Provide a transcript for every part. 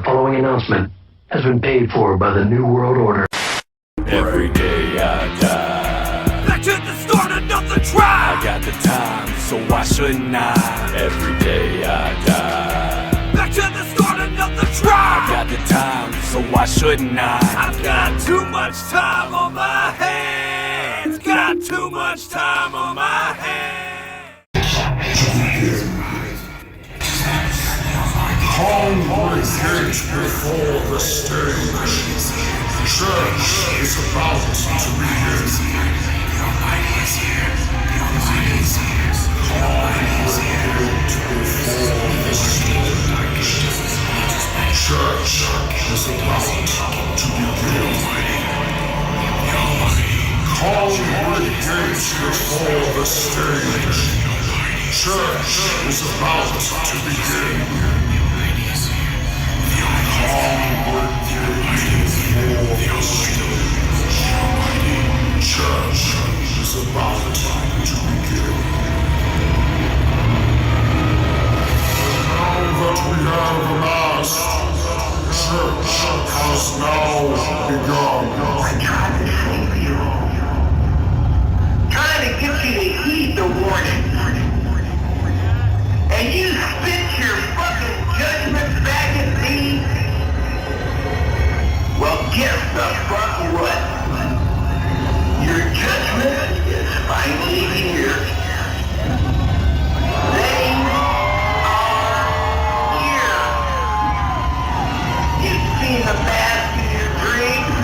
following announcement has been paid for by the New World Order. Every day I die. Back to the start, another try. I got the time, so why shouldn't I? Every day I die. Back to the start, another try. I got the time, so why shouldn't I? I've got too much time on my hands. Got too much time on my hands. Home is before the stage. Church is about to begin. The Almighty is here. The Almighty is here. The Almighty is here. Before the stage. Church is about to begin. The Almighty. Home gates before the stage. Church is about to begin. Church is about to begin. Now that we have amassed, church has now begun. I tried to save you. Trying to get you to heed the warning. And you spit your fucking judgment back at me? Well, guess the fuck what? Your judgment is finally here. They are here. You've seen the past in your dreams.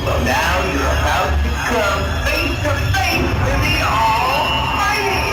Well, now you're about to come face to face with the Almighty.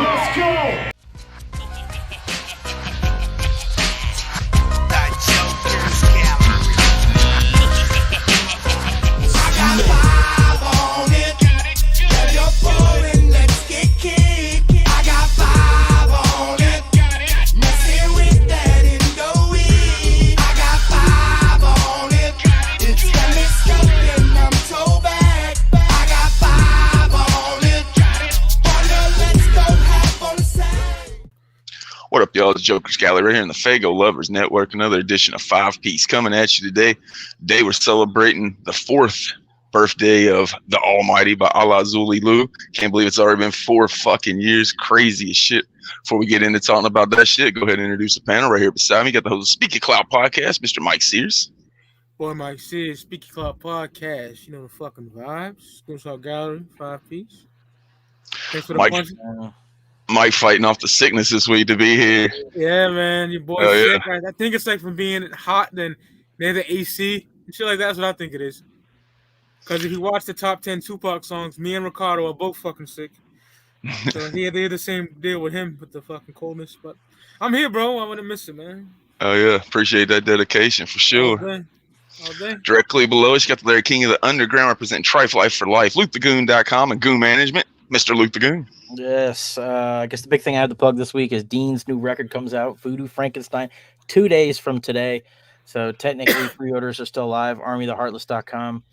Let's go! Jokerz Gallery. I got 5 on it. Grab your phone and let's get kicked. I got 5 on it. Messing with that Indo-E. I got 5 on it. It's got me stuck and I'm so back. I got 5 on it. Wonder, let's go half on the side. What up, y'all? It's Jokerz Gallery right here in the Fago Lovers Network. Another edition of 5 Piece coming at you today. Today we're celebrating the 4th birthday of the Almighty by Alla Xul Elu. Can't believe it's already been 4 fucking years. Crazy as shit. Before we get into talking about that shit, go ahead and introduce the panel right here beside me. Got the host of Speaking Clout podcast, Mr. Mike Sears. Boy, Mike Sears, Speaking Clout podcast. You know the fucking vibes. Gook's Gallery, 5 Piece. Thanks for the Mike. punch. Mike fighting off the sickness this week to be here. Yeah, man. Your boy Oh, yeah. sick. I think it's like from being hot then near the AC and shit like that. That's what I think it is. Because if you watch the top 10 Tupac songs, me and Ricardo are both fucking sick. So they had the same deal with him with the fucking coldness. But I'm here, bro. I wouldn't miss it, man. Oh, yeah. Appreciate that dedication for sure. All day. Directly below us, you got the Larry King of the Underground representing Trife Life for Life, LukeTheGoon.com and Goon Management, Mr. Luke the Goon. Yes, I guess the big thing I have to plug this week is Dean's new record comes out, Voodoo Frankenstein, 2 days from today. So technically pre-orders are still alive, armytheheartless.com.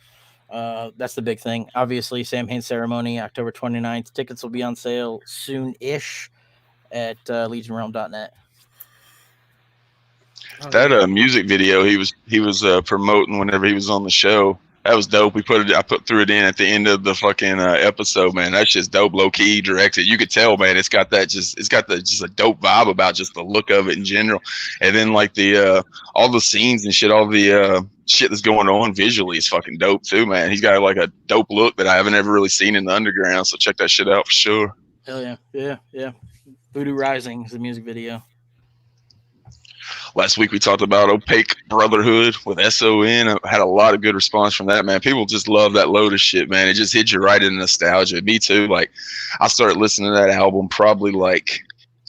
That's the big thing. Obviously, Sam Hain Ceremony, October 29th. Tickets will be on sale soon-ish at legionrealm.net. That music video he was promoting whenever he was on the show, that was dope. I threw it in at the end of the fucking episode, man. That's just dope, low key directed. You could tell, man. It's got just a dope vibe about just the look of it in general, and then like the all the scenes and shit, all the shit that's going on visually is fucking dope too, man. He's got like a dope look that I haven't ever really seen in the underground. So check that shit out for sure. Hell yeah, yeah. Voodoo Rising is the music video. Last week we talked about Opaque Brotherhood with SON. I had a lot of good response from that, man. People just love that Lotus shit, man. It just hits you right in nostalgia. Me too. Like, I started listening to that album probably like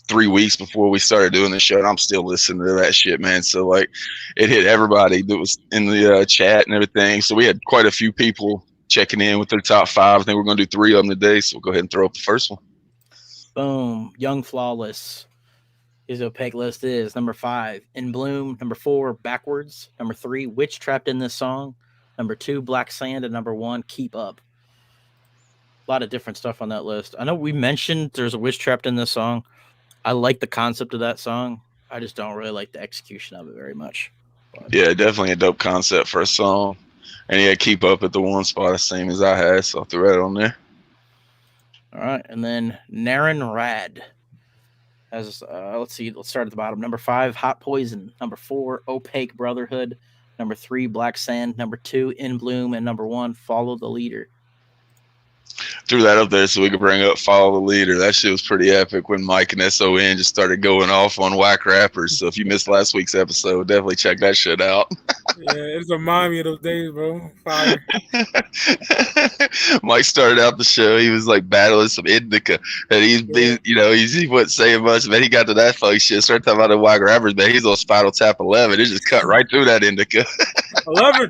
3 weeks before we started doing the show, and I'm still listening to that shit, man. So like, it hit everybody that was in the chat and everything. So we had quite a few people checking in with their top 5. I think we're gonna do 3 of them today. So we'll go ahead and throw up the first one. Boom. Young Flawless. His opaque list is number 5, In Bloom. Number 4, Backwards. Number 3, Witch Trapped in This Song. Number 2, Black Sand. And number 1, Keep Up. A lot of different stuff on that list. I know we mentioned there's a witch trapped in this song. I like the concept of that song. I just don't really like the execution of it very much. But Yeah, definitely a dope concept for a song. And yeah, Keep Up at the 1 spot, the same as I had. So I'll throw that on there. all right, and then Naren Rad has let's see, let's start at the bottom. Number 5, Hot Poison. Number 4, Opaque Brotherhood. Number 3, Black Sand. Number 2, In Bloom. And number 1, Follow the Leader. Threw that up there so we could bring up Follow the Leader. That shit was pretty epic when Mike and SON just started going off on whack rappers. So if you missed last week's episode, definitely check that shit out. Yeah, it's remind me of those days, bro. Fire. Mike started out the show. He was like battling some indica, and he wasn't saying much. But he got to that fuck shit. Started talking about the whack rappers, man. He's on Spinal Tap 11. It just cut right through that indica. 11.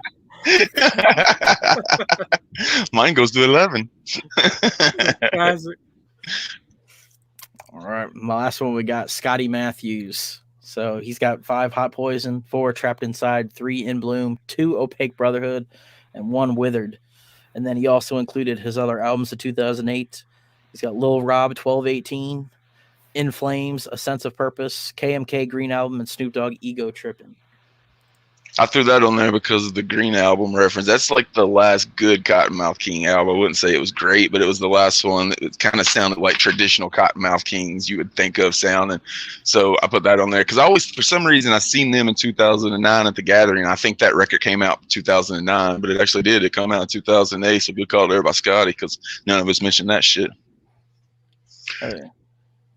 Mine goes to 11. Classic. All right, my last one we got Scotty Matthews. So he's got 5, Hot Poison, 4, Trapped Inside, 3, In Bloom, 2, Opaque Brotherhood, and 1, Withered. And then he also included his other albums of 2008. He's got Lil Rob, 1218, In Flames, A Sense of Purpose, KMK Green Album, and Snoop Dogg, Ego Trippin'. I threw that on there because of the Green Album reference. That's like the last good Cottonmouth King album. I wouldn't say it was great, but it was the last one. It kind of sounded like traditional Cottonmouth Kings you would think of sounding. So I put that on there because I always, for some reason, I seen them in 2009 at the Gathering. I think that record came out in 2009, but it actually did. It come out in 2008, so we called it by Scotty because none of us mentioned that shit. Okay.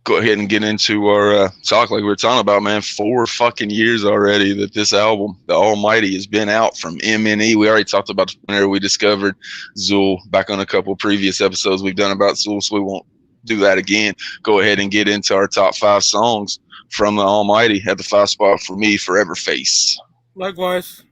Go ahead and get into our talk like we were talking about, man. 4 fucking years already that this album, The Almighty, has been out from MNE. We already talked about whenever we discovered Xul back on a couple previous episodes we've done about Xul, so we won't do that again. Go ahead and get into our top 5 songs from The Almighty. At the 5 spot for me, Forever Face. Likewise.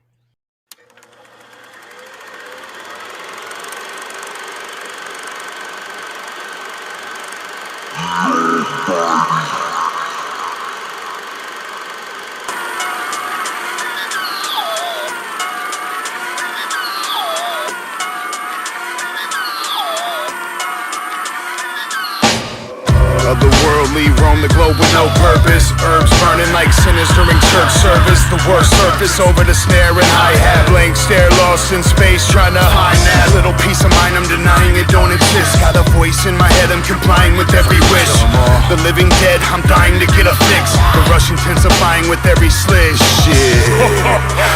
Otherworldly, roam the globe with no purpose. Herbs burning like sinners during church service. The worst surface over the snare and hi-hat. Blank stare, lost in space, trying to find that little piece of mine. I'm denying it don't exist. Got a voice in my head, I'm complying with every wish. The living dead, I'm dying to get a fix. The rush intensifying with every slish. Shit.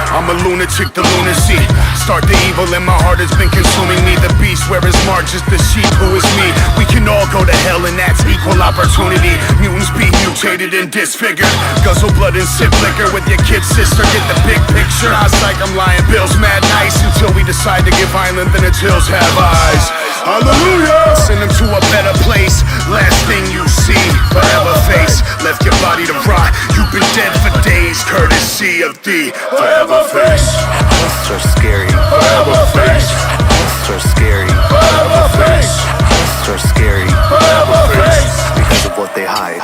I'm a lunatic, the lunacy. Start the evil and my heart has been consuming me. The beast where his mark, just the sheep who is me. We can all go to hell and that's equal opportunity. Mutants be mutated and disfigured. Guzzle blood and sip liquor with your kid sister. Get the big picture. I was like I'm lying. Bill's mad nice until we decide to get violent. Then its hills have eyes. Hallelujah. Send them to a better place. Last thing you see, forever face. Left your body to rot. You've been dead for days. Courtesy of the forever face. Ghosts are scary. Forever face. Ghosts are scary. Forever face. Ghosts are scary. Forever face. Because of what they hide.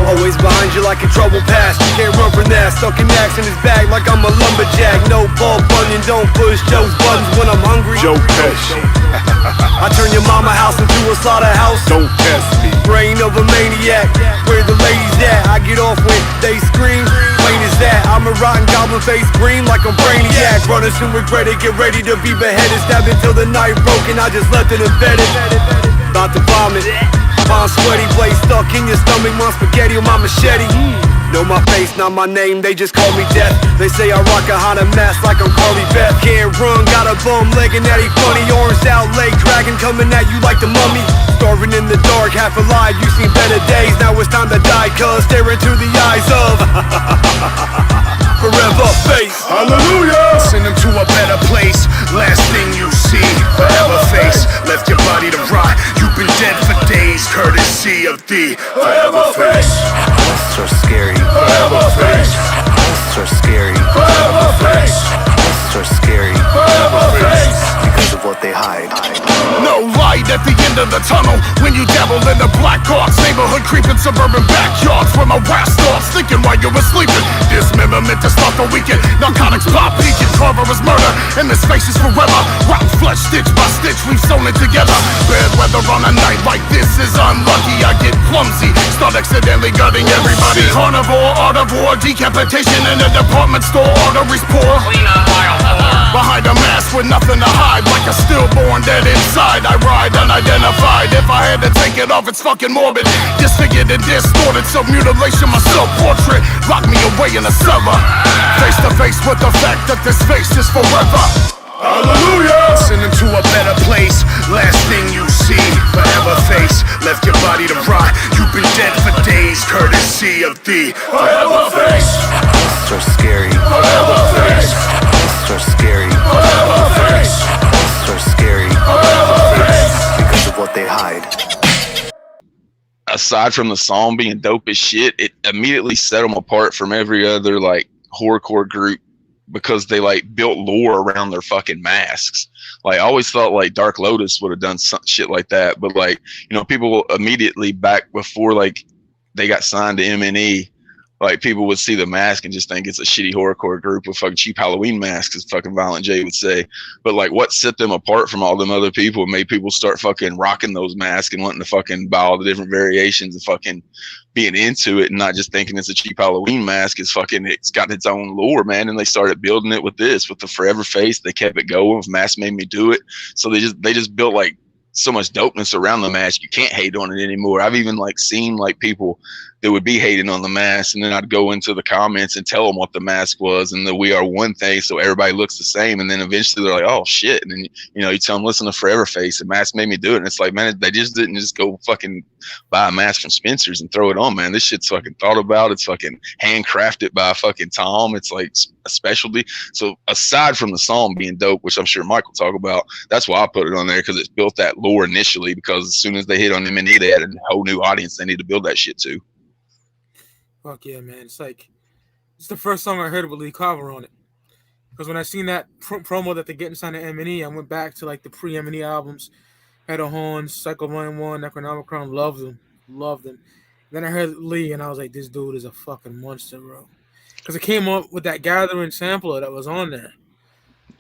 Always behind you like a trouble past. You can't run from that. Stuck in Max in his bag like I'm a lumberjack. No ball bunion, don't push Joe's buttons when I'm hungry. Jokerz. I turn your mama house into a slaughterhouse. Don't test me. Brain of a maniac. Where the ladies at? I get off when they scream. Plain as that. I'm a rotten goblin face green like I'm Brainiac. Runners who regret it, get ready to be beheaded. Stab until the night broken. I just left it embedded. About to vomit. Palm sweaty, blade stuck in your stomach. My spaghetti on my machete. Know my face, not my name, they just call me Death. They say I rock a Honda mask like I'm Carly Beth. Can't run, got a bum leg and that he funny. Orange out, leg dragon coming at you like the mummy. Starving in the dark, half alive, you seen better days. Now it's time to die, cuz stare into the eyes of forever face. Hallelujah. Send them to a better place. Last thing you see, forever face. Left your body to rot. You've been dead for days. courtesy of the forever face. Ghosts are scary. Forever face. Ghosts are scary. Forever face. Ghosts are scary. Forever face. Because of what they hide. No light at the end of the tunnel when you dabble in the black arts. Neighborhood creeping suburban backyards where my rap starts thinking while you were sleeping. Dismemberment to start the weekend. Narcotics pop peaking. Carver is murder and this face is forever. Rotten flesh stitch by stitch we've sewn it together. Bad weather on a night like this is unlucky. I get clumsy, start accidentally gutting everybody. Carnivore, autovore, decapitation in a department store. Arteries pour. Behind a mask with nothing to hide, like a stillborn dead inside. I ride unidentified. If I had to take it off, it's fucking morbid. Disfigured and distorted, self-mutilation, my self-portrait. Lock me away in a cellar. Face to face with the fact that this face is forever. Hallelujah! Send him to a better place. Last thing you see, forever face. Left your body to rot. You've been dead for days, courtesy of the forever face. Ghosts are scary. Forever face. Ghosts are scary. Forever face. Ghosts are scary. Forever face. Because of what they hide. Aside from the song being dope as shit, it immediately set them apart from every other like horrorcore group because they like built lore around their fucking masks. Like I always thought like Dark Lotus would have done some shit like that, but like, you know, people immediately back before like they got signed to M&E, like people would see the mask and just think it's a shitty horrorcore group with fucking cheap Halloween masks, as fucking Violent J would say. But like what set them apart from all them other people and made people start fucking rocking those masks and wanting to fucking buy all the different variations and fucking being into it and not just thinking it's a cheap Halloween mask is fucking, it's got its own lore, man. And they started building it with this, with the forever face. They kept it going with Mask Made Me Do It. So they just built like so much dopeness around the mask. You can't hate on it anymore. I've even like seen like people that would be hating on the mask, and then I'd go into the comments and tell them what the mask was and that we are one thing, so everybody looks the same. And then eventually they're like, oh shit. And then, you know, you tell them, listen to Forever Face, and Mask Made Me Do It. And it's like, man, they just didn't just go fucking buy a mask from Spencer's and throw it on, man. This shit's fucking thought about. It's fucking handcrafted by fucking Tom. It's like a specialty. So aside from the song being dope, which I'm sure Mike will talk about, that's why I put it on there, because it's built that lore initially, because as soon as they hit on M&E, they had a whole new audience they need to build that shit to. Fuck yeah, man. It's like, it's the first song I heard with Lee Carver on it. Because when I seen that promo that they're getting signed to M&E, I went back to like the pre-M&E albums. Head of Horns, Psycho Volume 1, Necronomicon, loved them. Then I heard Lee and I was like, this dude is a fucking monster, bro. Because it came up with that Gathering sampler that was on there.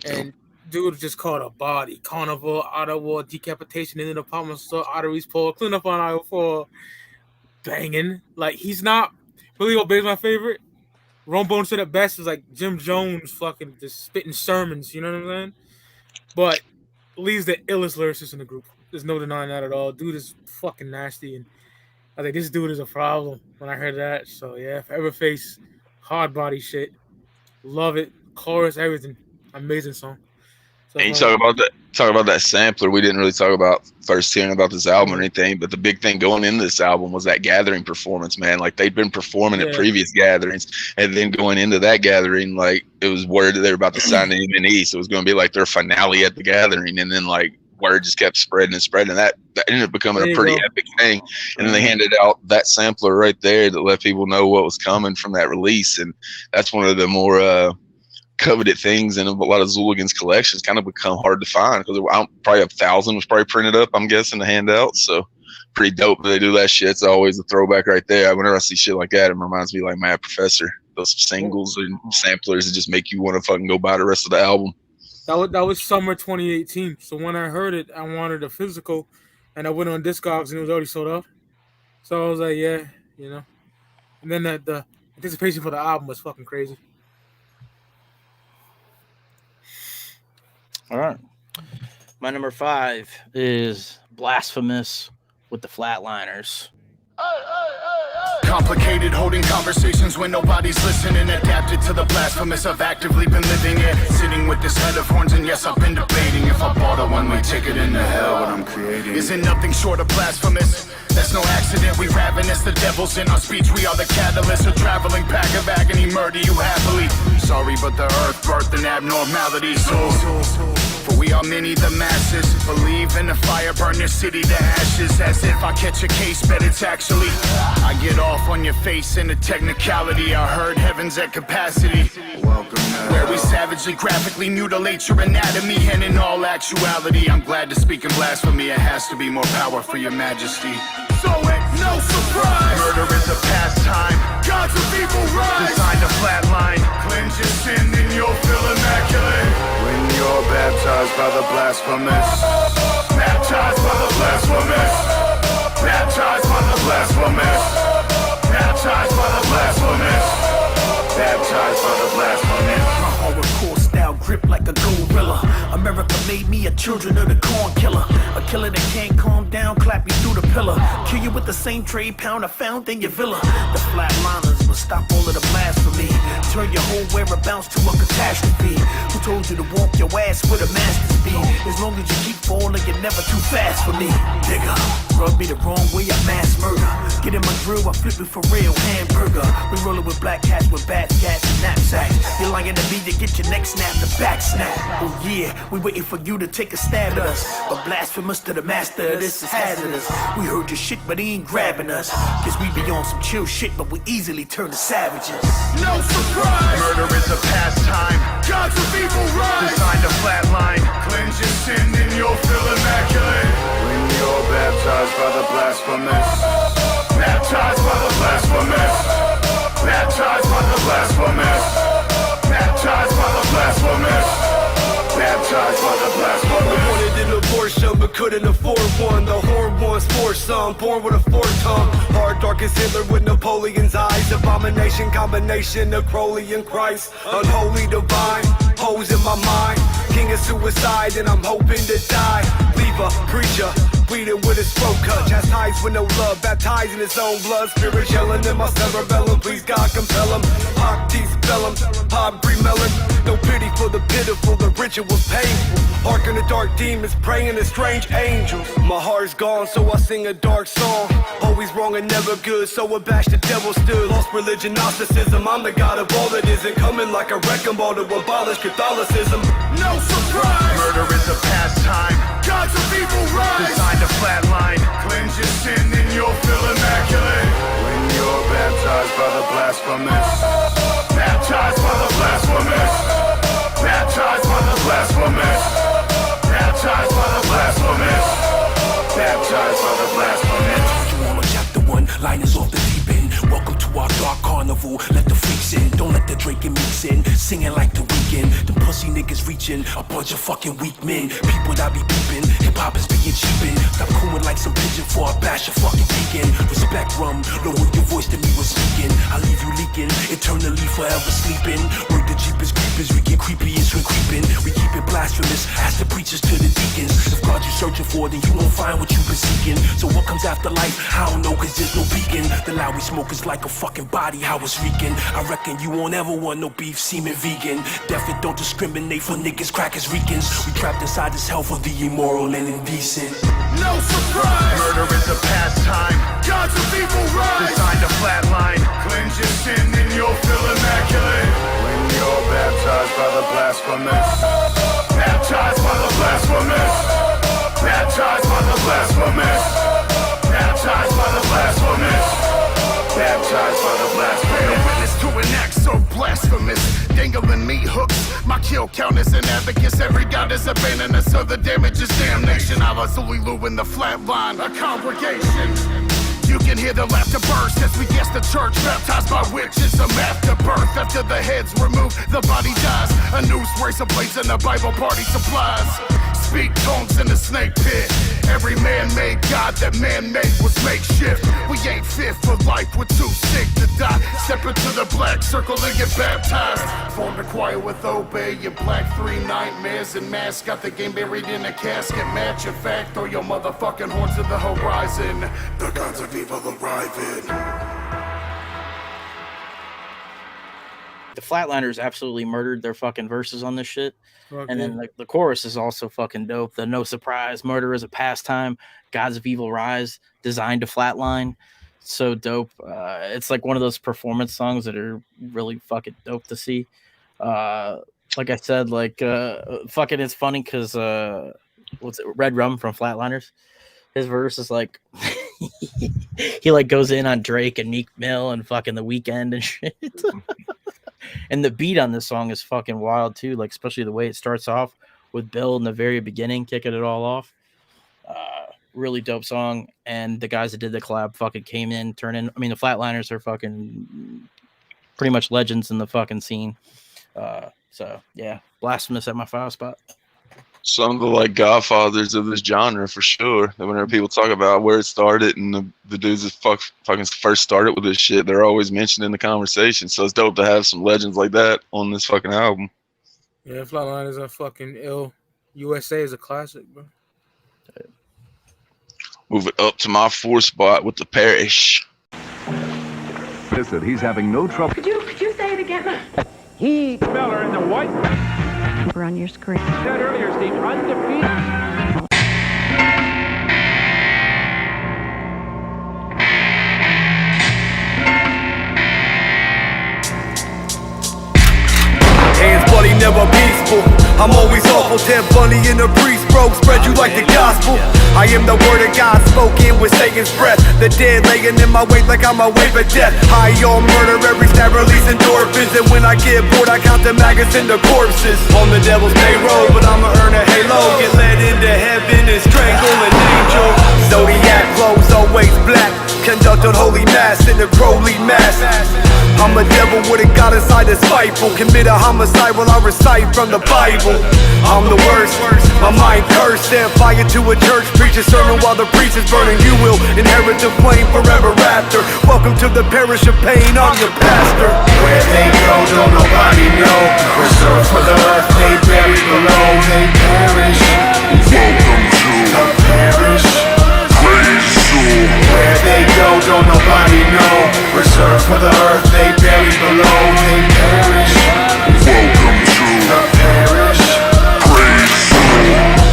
And dude just called a body. Carnival, Auto War, Decapitation in the Department Store, Arteries Pull, Clean Up on Aisle 4. Banging. Like, he's not... Billy Obey's my favorite. Rombone said it best, is like Jim Jones fucking just spitting sermons, you know what I'm saying? But Lee's the illest lyricist in the group. There's no denying that at all. Dude is fucking nasty, and I think this dude is a problem when I heard that. So yeah, Forever Face, hard body shit. Love it. Chorus, everything. Amazing song. So, and you talk about that sampler. We didn't really talk about first hearing about this album or anything, but the big thing going into this album was that Gathering performance, man. Like they'd been performing at previous gatherings, and then going into that gathering, like it was word that they were about to sign to M&E, so it was going to be like their finale at the gathering, and then like word just kept spreading and spreading. That ended up becoming a pretty epic thing. And then they handed out that sampler right there that let people know what was coming from that release, and that's one of the more coveted things in a lot of Xuligans collections. Kind of become hard to find because probably 1,000 was probably printed up, I'm guessing, to hand out. So pretty dope that they do that shit. It's always a throwback right there. Whenever I see shit like that, it reminds me like Mad Professor. Those singles and samplers that just make you want to fucking go buy the rest of the album. That was summer 2018. So when I heard it, I wanted a physical, and I went on Discogs and it was already sold out. So I was like, yeah, you know. And then the anticipation for the album was fucking crazy. All right. My number 5 is Blasphemous with the Flatliners. Complicated, holding conversations when nobody's listening. Adapted to the blasphemous, I've actively been living it. Sitting with this head of horns, and yes, I've been debating if I bought a one-way ticket into hell, what I'm creating isn't nothing short of blasphemous. That's no accident, we ravenous, the devil's in our speech. We are the catalyst, a traveling pack of agony, murder you happily. Sorry, but the earth birthed an abnormality, for we are many, the masses. Believe in the fire, burn your city to ashes. As if I catch a case, bet it's actually I get off on your face in a technicality. I heard heaven's at capacity. Welcome to where we savagely, graphically mutilate your anatomy. And in all actuality, I'm glad to speak in blasphemy. It has to be more power for your majesty. So it's no surprise, murder is a pastime. Gods of evil rise, designed to flatline. Cleanse your sin and you'll feel immaculate. When you're baptized by the blasphemous, baptized by the blasphemous, baptized by the blasphemous, baptized by the blasphemous, baptized by the blasphemous. My hardcore style grip like a gorilla. America made me a children of the corn killer. A killer that can't calm down, clap you through the pillar. Kill you with the same trade pound I found in your villa. The flatliners will stop all of the blasphemy. Turn your whole whereabouts to a catastrophe. Who told you to walk your ass with a master speed? As long as you keep falling, you're never too fast for me. Nigga, rub me the wrong way, I mass murder. Get in my grill, I flip it for real, hamburger. We rollin' with black cats with bats, cats, and knapsacks. You're lying to me to get your neck snapped, the back snap. Oh yeah, we waiting for you to take a stab at us. But blasphemous to the master, this is hazardous. We heard your shit, but he ain't grabbing us. Cause we be on some chill shit, but we easily turn to savages. No surprise, murder is a pastime. Gods of evil rise, designed to flatline. Cleanse your sin and you'll feel immaculate. When you're baptized by the blasphemous, baptized by the blasphemous, baptized by the blasphemous, baptized by the blasphemous, baptized by the blasphemous. I wanted an abortion but couldn't afford one. The whore wants for some, born with a four-tongue. Hard, dark as Hitler with Napoleon's eyes. Abomination, combination of Crowley and Christ. Unholy divine, hoes in my mind. King of suicide and I'm hoping to die. Leave a preacher, bleeding with his throat cut. Chastised with no love, baptized in his own blood. Spirit yelling in my cerebellum, please God compel him. Hawk teeth spell him, hot brie melon. No pity for the pitiful, the ritual's painful. Hearken to dark demons, praying to strange angels. My heart's gone, so I sing a dark song. Always wrong and never good, so I bash the devil still. Lost religion, Gnosticism, I'm the God of all that isn't. Coming like a wrecking ball to abolish Catholicism. No surprise, murder is a pastime. Gods of evil rise, designed to flatline. Cleanse your sin and you'll feel immaculate. When you're baptized by the blasphemous, baptized by the blasphemous, baptized by the blasphemous, baptized by the blasphemous, baptized by the blasphemous. You on chapter 1, line is off the deep end. Welcome to our dark carnival, let the freaks in. Don't let the Drake and mix in, singing like the weekend. Them pussy niggas reaching, a bunch of fucking weak men. People that be peeping, hip-hop is being cheapin'. Stop cooing like some pigeon for a bash of fucking deacon. Respect rum, lower your voice to me when speaking. I leave you leaking, eternally forever sleeping. Word the Jeepers creepers, we get creepiest when creeping. We keep it blasphemous, ask the preachers to the deacons. If God you're searching for, then you won't find what you've been seeking. So what comes after life? I don't know, cause there's no beacon. The loud we smoke is like a fucking body, how it's reeking. I reckon you won't ever want no beef, seeming vegan. Deaf and don't discriminate for niggas, crackers, Ricans. We trapped inside this hell for the immoral and indecent. No surprise, murder is a pastime. Gods of evil rise, designed to flatline. Cleanse your sin and you'll feel immaculate. When you're baptized by the blasphemous, baptized by the blasphemous, baptized by the blasphemous, baptized by the blasphemous, baptized by the blasphemous. Witness to an act so blasphemous, dangling meat hooks. My kill count is an abacus. Every god is abandoned us, so the damage is damnation. Alla Xul Elu in the flat line, a congregation. You can hear the laughter burst as we guess the church, baptized by witches. Some afterbirth, after the head's removed, the body dies. A noose, razor blades, and a Bible party supplies. Speak tongues in the snake pit. Every man-made God that man-made was makeshift. We ain't fit for life, we're too sick to die. Step into the black circle and get baptized. Form the choir with Obey, your black 3 nightmares and masks. Got the game buried in a casket. Match your fact, throw your motherfucking horn to the horizon. The gods of evil arriving. the Flatliners absolutely murdered their fucking verses on this shit. Fuck And then yeah. the chorus is also fucking dope. The no surprise, murder is a pastime, gods of evil rise, designed to flatline. So dope. It's like one of those performance songs that are really fucking dope to see. Like I said, like fucking it's funny because what's it, Red Rum from Flatliners? His verse is like he like goes in on Drake and Meek Mill and fucking The Weeknd and shit. And the beat on this song is fucking wild too, like especially the way it starts off with Bill in the very beginning kicking it all off. Really dope song, and the guys that did the collab fucking came in, I mean, the Flatliners are fucking pretty much legends in the fucking scene. So yeah, Blasphemous at my 5 spot. Some of the like godfathers of this genre for sure. And whenever people talk about where it started and the dudes that fucking first started with this shit, they're always mentioned in the conversation. So it's dope to have some legends like that on this fucking album. Yeah, Flatliners are fucking ill. USA is a classic, bro. Move it up to my 4th spot with The Parish. Listen, he's having no trouble. Could you say it again? He Miller in the white. We're on your screen. Said earlier, Steve, undefeated. Hands bloody, never peaceful. I'm always awful, Ted Bundy in the priest, bro. Spread you like the gospel. I am the word of God spoken with Satan's breath. The dead laying in my wake like I'm away for death. High on murder, every stab releasing endorphins. And when I get bored, I count the maggots and the corpses. On the devil's payroll, but I'ma earn a halo. Get led into heaven and strangle an angel. Zodiac clothes always black. Conduct unholy mass in the Crowley mass. I'm a devil with a god inside a spiteful. Commit a homicide while I recite from the Bible. I'm the worst, my mind cursed. Set fire to a church, preach a sermon while the priest is burning. You will inherit the flame forever after. Welcome to the parish of pain, I'm your pastor. Where they go, don't nobody know. Reserved for the earth, they buried below. They perish. Welcome to the parish. Where they go, don't nobody know. Reserved for the earth, they buried below. They perish. Welcome to the parish.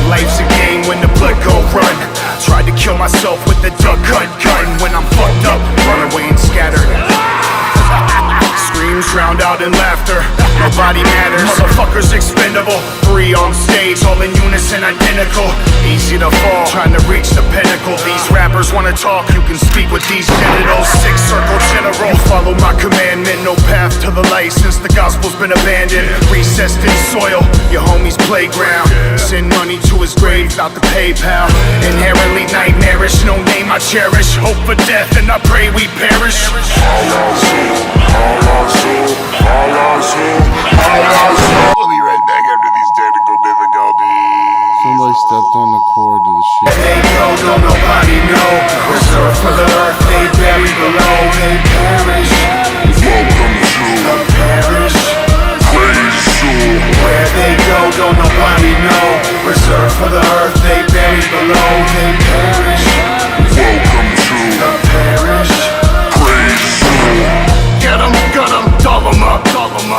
Life's a game when the blood go run. Tried to kill myself with the duck gun. When I'm fucked up, run away and scattered. Screams drowned out in laughter. Nobody matters. Motherfuckers expendable. 3 on stage, all in unison, identical. Easy to fall, trying to reach the pinnacle. These rappers wanna talk, you can speak with these genitals. 6 circle general. Follow my commandment, no path to the light since the gospel's been abandoned. Recessed in soil, your homie's playground. Send money to his grave without the PayPal. Inherently nightmarish, no name I cherish. Hope for death and I pray we perish. We'll be right back after these technical difficulties. Somebody stepped on the cord to the shit. They go, don't nobody know. Reserved for the earth, they buried below. They perish. Welcome to the parish. Where they go, don't nobody know. Reserved for the earth, they buried below. They perish. Welcome to the parish. Get 'em, gut 'em, doll 'em up.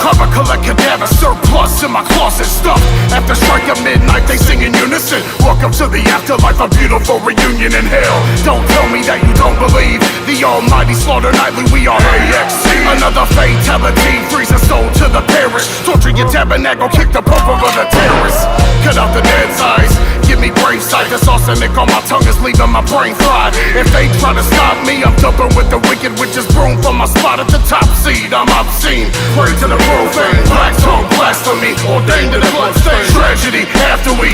Cover, collect cadaver, surplus in my closet stuff. After strike at midnight, they sing in unison. Welcome to the afterlife, a beautiful reunion in hell. Don't tell me that you don't believe the almighty slaughter nightly, we are a.x.e. Another fatality, freeze a soul to the parish. Torture your tabernacle, kick the pope over the terrorists. Cut out the dead's eyes, give me brave sight. This arsenic on my tongue is leaving my brain fried. If they try to stop me, I'm dumping with the wicked witches broom from my spot at the top seed. I'm obscene, pray to the profane. Black tongue blasphemy, ordained to the bloodstained tragedy. After we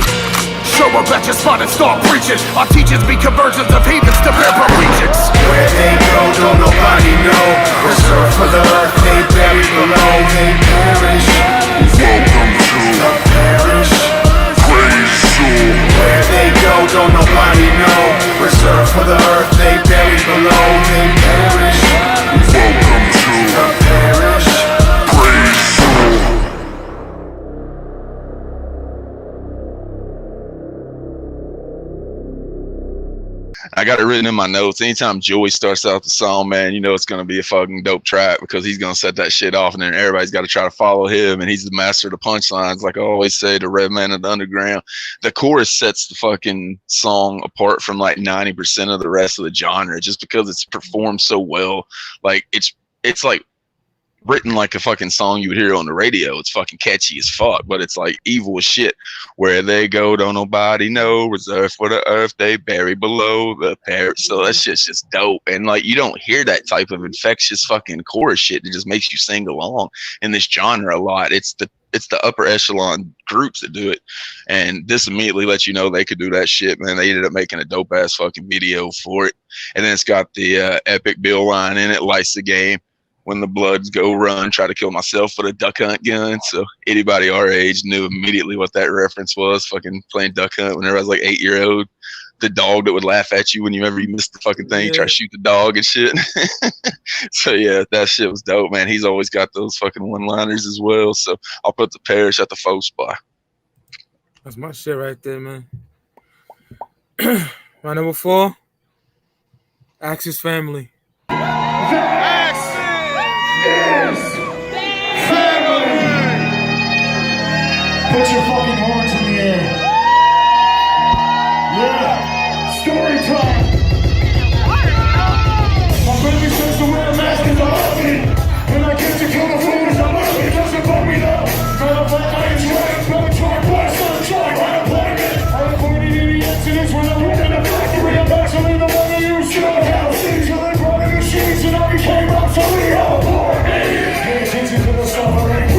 show up at your spot and start preaching, our teachers be conversions of heathens to bear allegiance. Where they go, don't nobody know. Reserved for the earth, they buried below. They perish. Welcome to the parish. Where they go, don't nobody know. Reserved for the earth, they buried below. They perish. Welcome to the parish. I got it written in my notes. Anytime Joey starts out the song, man, you know it's gonna be a fucking dope track because he's gonna set that shit off, and then everybody's got to try to follow him. And he's the master of the punchlines, like I always say, the Red Man of the Underground. The chorus sets the fucking song apart from like 90% of the rest of the genre, just because it's performed so well. Like it's like written like a fucking song you would hear on the radio. It's fucking catchy as fuck, but it's like evil as shit. Where they go, don't nobody know. Reserved for the earth, they bury below the parrot. So that shit's just dope. And like you don't hear that type of infectious fucking chorus shit that just makes you sing along in this genre a lot. It's the upper echelon groups that do it, and this immediately lets you know they could do that shit, man. They ended up making a dope ass fucking video for it, and then it's got the epic Bill line in it, lights the game. When the bloods go run, try to kill myself with a duck hunt gun. So anybody our age knew immediately what that reference was. Fucking playing duck hunt whenever I was like 8-year-old. The dog that would laugh at you whenever you missed the fucking thing, try to shoot the dog and shit. So yeah, that shit was dope, man. He's always got those fucking one-liners as well. So I'll put the Parish at the 4th spot. That's my shit right there, man. My number 4, Axe's Family. Put your fucking horns in the air. Yeah, story time. My baby says to wear a mask is a hobby, and I guess to kill the food is a movie. It doesn't bug me though. Got a black eye and straight, got a truck, blast on a truck, unemployment. Unemployment in the accidents when I went in the factory. I'm actually the one that you should have seen. Till they brought in the sheets and I became obsolete. Oh, poor me. Pay attention to the suffering.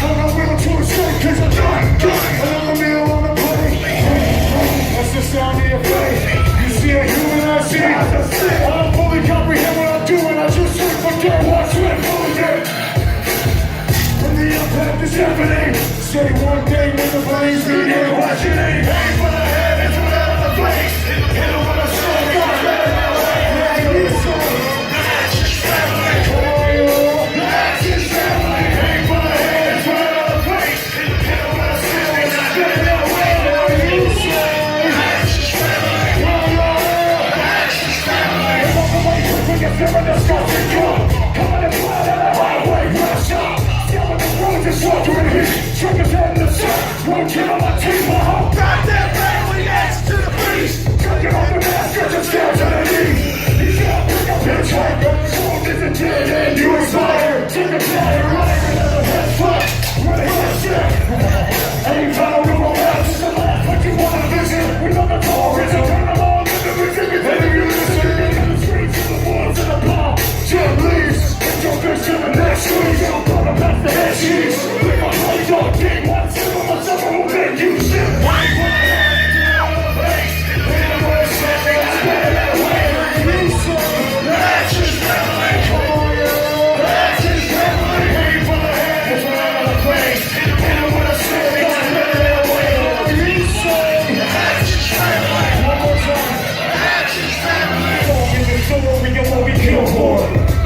I'm not willing to escape cause I'm done. Another meal on the plate. That's the sound of your face. You see a human, I see. I don't fully comprehend what I'm doing. I just sleep for dead. Watch when moving. When the impact is happening. Say one day when the flames begin. Watch it aim. Aim for the head and throw it out of the face. Hit him with a sword. Got better that way. Yeah, you need some. That's his family. Come on, yo. That's his family. Aim for the head and throw it out of the face. Hit him with a sword. Got better that way. Yeah, you say. That's his family. That's his family. They walk away quick when you're feeling the scorching cold. Coming and flying down the highway. Rush up. Down with the roads and sweltering heat. Triggers head in the sun. Won't kill on my team. My whole goddamn family acts to the beast. Drinking off the mask. Get the stairs to the knee. You can't pick up your track. Smoke is a dead end. You inspire. Take a fire. Right another head fuck. Ready for the shit. Ain't found no more house. Just a laugh. What you wanna visit? We know the door is a turn them on. Let them receive it. Let you listen. In the streets, in the woods, in the palm. Jim leaves. Get your bitch to the next street. Don't go to past the head cheese. Lick my plate, dog, king. One sip of my supper will make you shit. Wait for the head and get out of the face. Hit him with a shit. It's better that way. You say. That's his family. Come on, yo. That's his family. Wait for the head and get out of the face. Hit him with a shit. It's better that way. You say. That's his family. One more time. That's his family. Don't give it so we get what we kill for.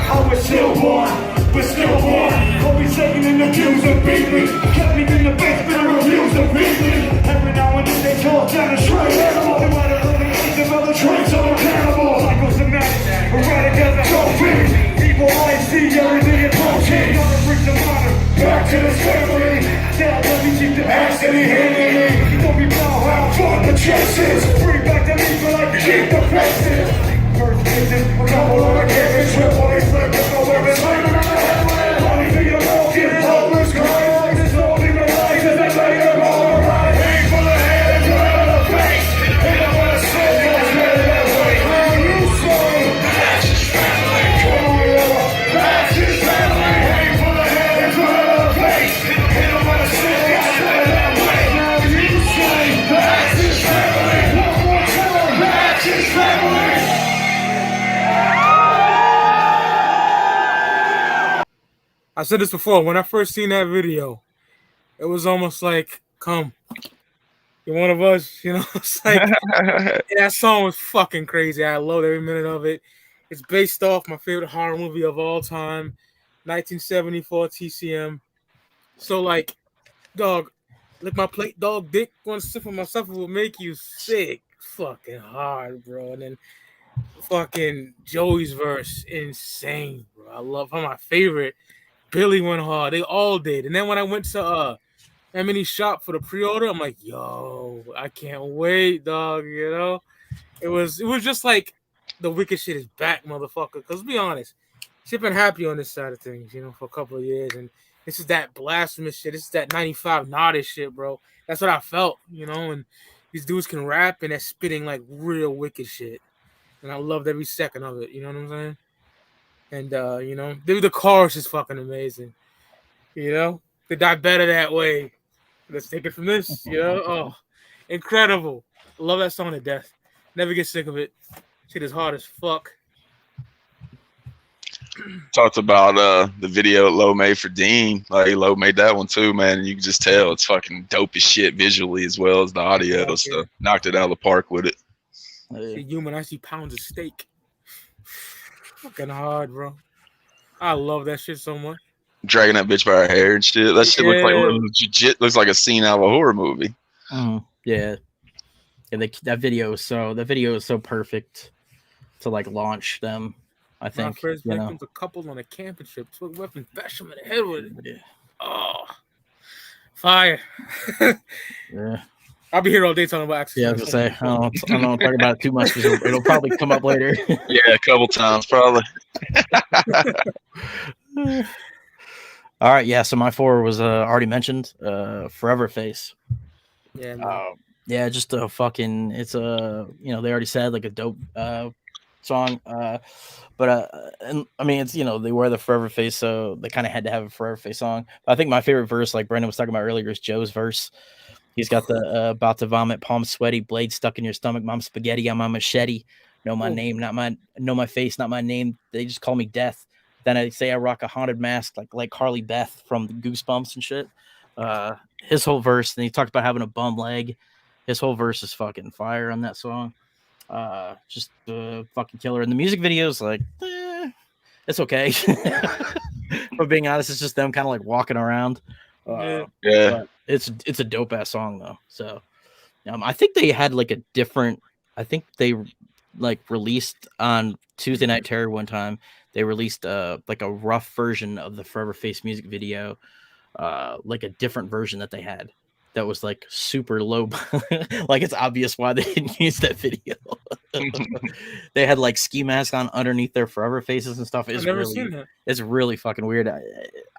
I was stillborn, but stillborn. Always taking in the views and beat me. Kept me in the basement and refused to beat me. Every now and then they talk down a straight animal. They might have only ate them other traits of a cannibal. Psychosomatic, erratic as a trophy. Evil eyes see everything in protein. Gonna bring the honor back to this family. Now let me keep the axe in the hand. Don't be proud how fun the chase is. Bring back the evil like keep the faces. First vision, a couple of the kids, triple A flip, with no weapons, like on the headland. Only thing you're walking, hopeless crying. This holding the light, as they lay them all right. Aim for the head and throw it out of the face. Hit him with a stick, that's better that way. How you say? That's his family. Come on, yo. That's his family. Aim for the head and throw it out of the face. Hit him with a stick, that's better that way. Now you say? That's his family. One more time. That's his family. I said this before. When I first seen that video, it was almost like, come, you're one of us. You know, it's like that song was fucking crazy. I loved every minute of it. It's based off my favorite horror movie of all time, 1974 TCM. So like, dog, lick my plate, dog, dick, one sip of myself will make you sick. fucking hard, bro. And then fucking Joey's verse, insane, bro. I love her. My favorite. Billy went hard. They all did. And then when I went to M&E shop for the pre-order, I'm like, yo, I can't wait, dog. You know, it was just like the wicked shit is back, motherfucker. Because be honest, shit been happy on this side of things, you know, for a couple of years, and this is that blasphemous shit. This is that 95 Naughty shit, bro. That's what I felt, you know. And these dudes can rap and they're spitting like real wicked shit, and I loved every second of it. You know what I'm saying? And you know, the chorus is fucking amazing. You know, they die better that way. Let's take it from this. You know, oh, incredible. Love that song to death. Never get sick of it. Shit is hard as fuck. Talked about the video Low made for Dean. Like Low made that one too, man. And you can just tell it's fucking dope as shit visually as well as the audio. So knocked it out of the park with it. See human, I see pounds of steak. Fucking hard, bro. I love that shit so much. Dragging that bitch by her hair and shit. That shit looks like legit. Looks like a scene out of a horror movie. Yeah. And that video is so perfect to like launch them. I think. My first victims, a couple on a camping trip, took weapons, bashed him in the head with it. Yeah. Oh, fire. Yeah. I'll be here all day talking about accidents. Yeah, I was gonna say, I don't want to talk about it too much because it'll probably come up later. Yeah, a couple times probably. All right, yeah. So my 4 was already mentioned. Forever Face. Yeah. Yeah, just a fucking. It's a they already said like a dope song. And I mean, it's they wear the Forever Face, so they kind of had to have a Forever Face song. But I think my favorite verse, like Brendan was talking about earlier, is Joe's verse. He's got the about to vomit, palms sweaty, blade stuck in your stomach, mom spaghetti on my machete. Know my name, know my face, not my name. They just call me Death. Then I say I rock a haunted mask like Harley Beth from Goosebumps and shit. His whole verse, and he talked about having a bum leg. His whole verse is fucking fire on that song. Just fucking killer. And the music video is like, it's okay. But being honest, it's just them kind of like walking around. Yeah. But it's a dope ass song though. So I think they had like a different. I think they like released on Tuesday Night Terror one time. They released like a rough version of the Forever Face music video, like a different version that they had. That was like super low. Like it's obvious why they didn't use that video. They had like ski masks on underneath their Forever Faces and stuff. I've never seen that. It's really fucking weird.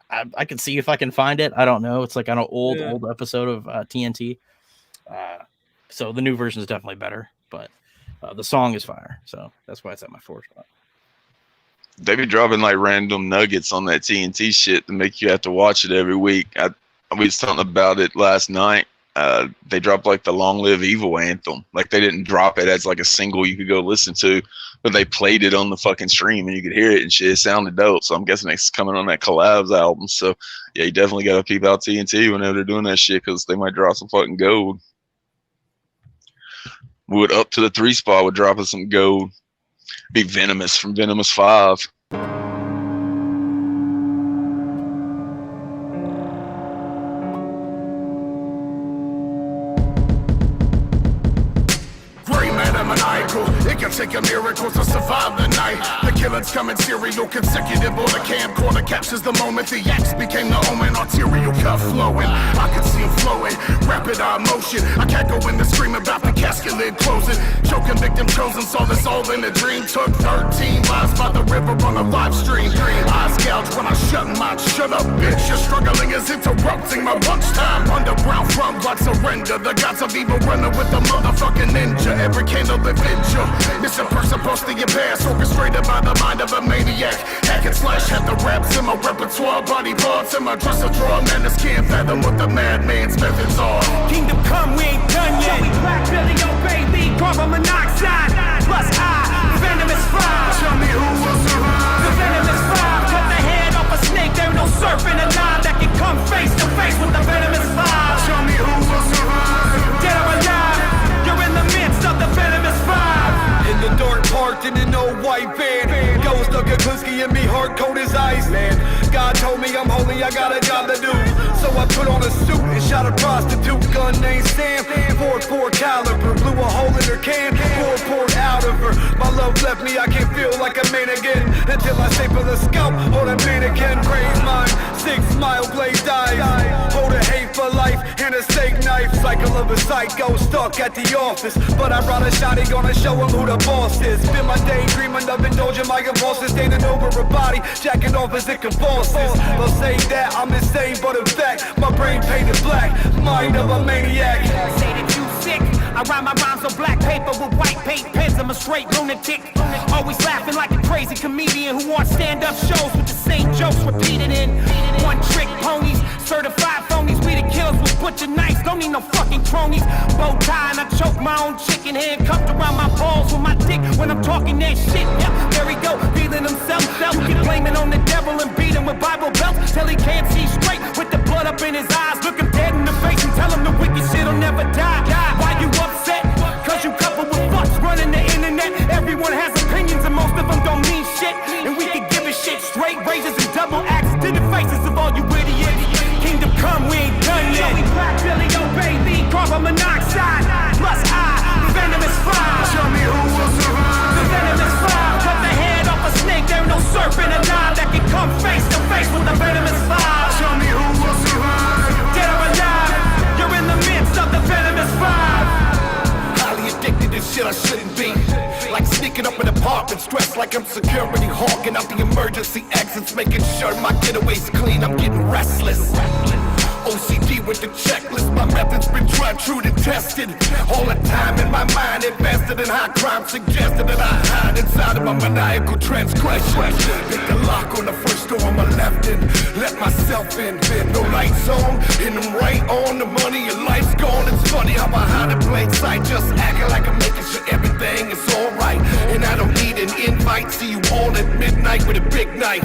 I can see if I can find it. I don't know. It's like on an old episode of TNT. So the new version is definitely better, but the song is fire. So that's why it's at my 4th spot. They be dropping like random nuggets on that TNT shit to make you have to watch it every week. We was talking about it last night. They dropped like the Long Live Evil anthem. Like they didn't drop it as like a single you could go listen to, but they played it on the fucking stream and you could hear it and shit. It sounded dope. So I'm guessing it's coming on that collabs album. So yeah, you definitely got to peep out TNT whenever they're doing that shit because they might drop some fucking gold. Would up to the 3 spot would drop us some gold. Be Venomous from Venomous 5. It can take a miracle to survive the night. The killers coming serial consecutive on the camcorder captures the moment the axe became the omen. Arterial cuff flowing, I can see him flowing. Rapid eye motion, I can't go in the scream about the casket lid closing. Choking victim chosen, saw this all in a dream. Took 13 lives by the river on a live stream. Eyes gouged when I shut mouth. Shut up, bitch, your struggling is interrupting my lunchtime. Underground front blood surrender. The gods of evil running with the motherfucking ninja. Every candle that ninja. It's a person posting your past, orchestrated by the mind of a maniac. Hack and slash, had the raps in my repertoire, body parts in my dresser drawer. Madness can't fathom what the madman's methods are. Kingdom come, we ain't done yet. Joey Black, Billy, oh baby, carbon monoxide, plus I, Venomous 5. Tell me who will survive. The Venomous 5, cut the head off a snake. There no serpent alive that can come face to face with the Venomous 5. Tell me who will survive. Dead or alive, you're in the midst of the Venomous 5. In the dark park in an old white van, Ghost of Kukuski and me hard cold as ice, man. God told me I'm holy, I got a job to do. So I put on a suit and shot a prostitute. Gun named Sam, 4.4 caliber, blew a hole in her can. shock me, I can't feel like a man again until I staple the scalp or the mannequin. Praise mine, 6 mile blade dive. Hold a hate for life and a steak knife. Cycle of a psycho stuck at the office, but I brought a shotty, gonna show him who the boss is. Spend my day dreaming of indulging my impulses, standing over a body, jacking off as it convulses. They'll say that I'm insane, but in fact, my brain painted black, mind of a maniac. Say that you sick. I write my rhymes on black paper with white paint pens. I'm a straight lunatic, always laughing like a crazy comedian who wants stand-up shows with the same jokes repeated in one-trick ponies, certified phonies. We the killers with butcher knives, don't need no fucking cronies. Bow tie and I choke my own chicken, handcuffed around my balls with my dick when I'm talking that shit. Yep, there we go, feeling himself. You can blame it on the devil and beat him with Bible belts till he can't see straight with the blood up in his eyes. Look him dead in the face and tell him the wicked shit'll never die. Why you upset? Cause you coupled with fucks running the internet. Everyone has opinions and most of them don't mean shit. And we can give a shit straight razors and double axes to the faces of all you idiots. Kingdom come, we ain't done yet. Joey Black Billy, oh baby, carbon monoxide plus I, venomous fire. Tell me who will survive. The venomous fire. Cut the head off a snake, there ain't no serpent alive that can come face to face with the venomous fire. Tell me who will survive. Dead or alive, you're in the midst of the venomous fire. Highly addicted to shit I shouldn't be. Like sneaking up in apartments, dressed like I'm security, hawking out the emergency exits, making sure my getaway's clean. I'm getting restless. OCD with the checklist, my method's been tried, true and tested. All the time in my mind invested in high crime, suggested that I hide inside of my maniacal transgression. Pick the lock on the first door on my left and let myself in. No lights on, and I'm right on the money, your life's gone. It's funny how I hide in plain sight, just acting like I'm making sure everything is alright. And I don't need an invite, see you all at midnight with a big knife.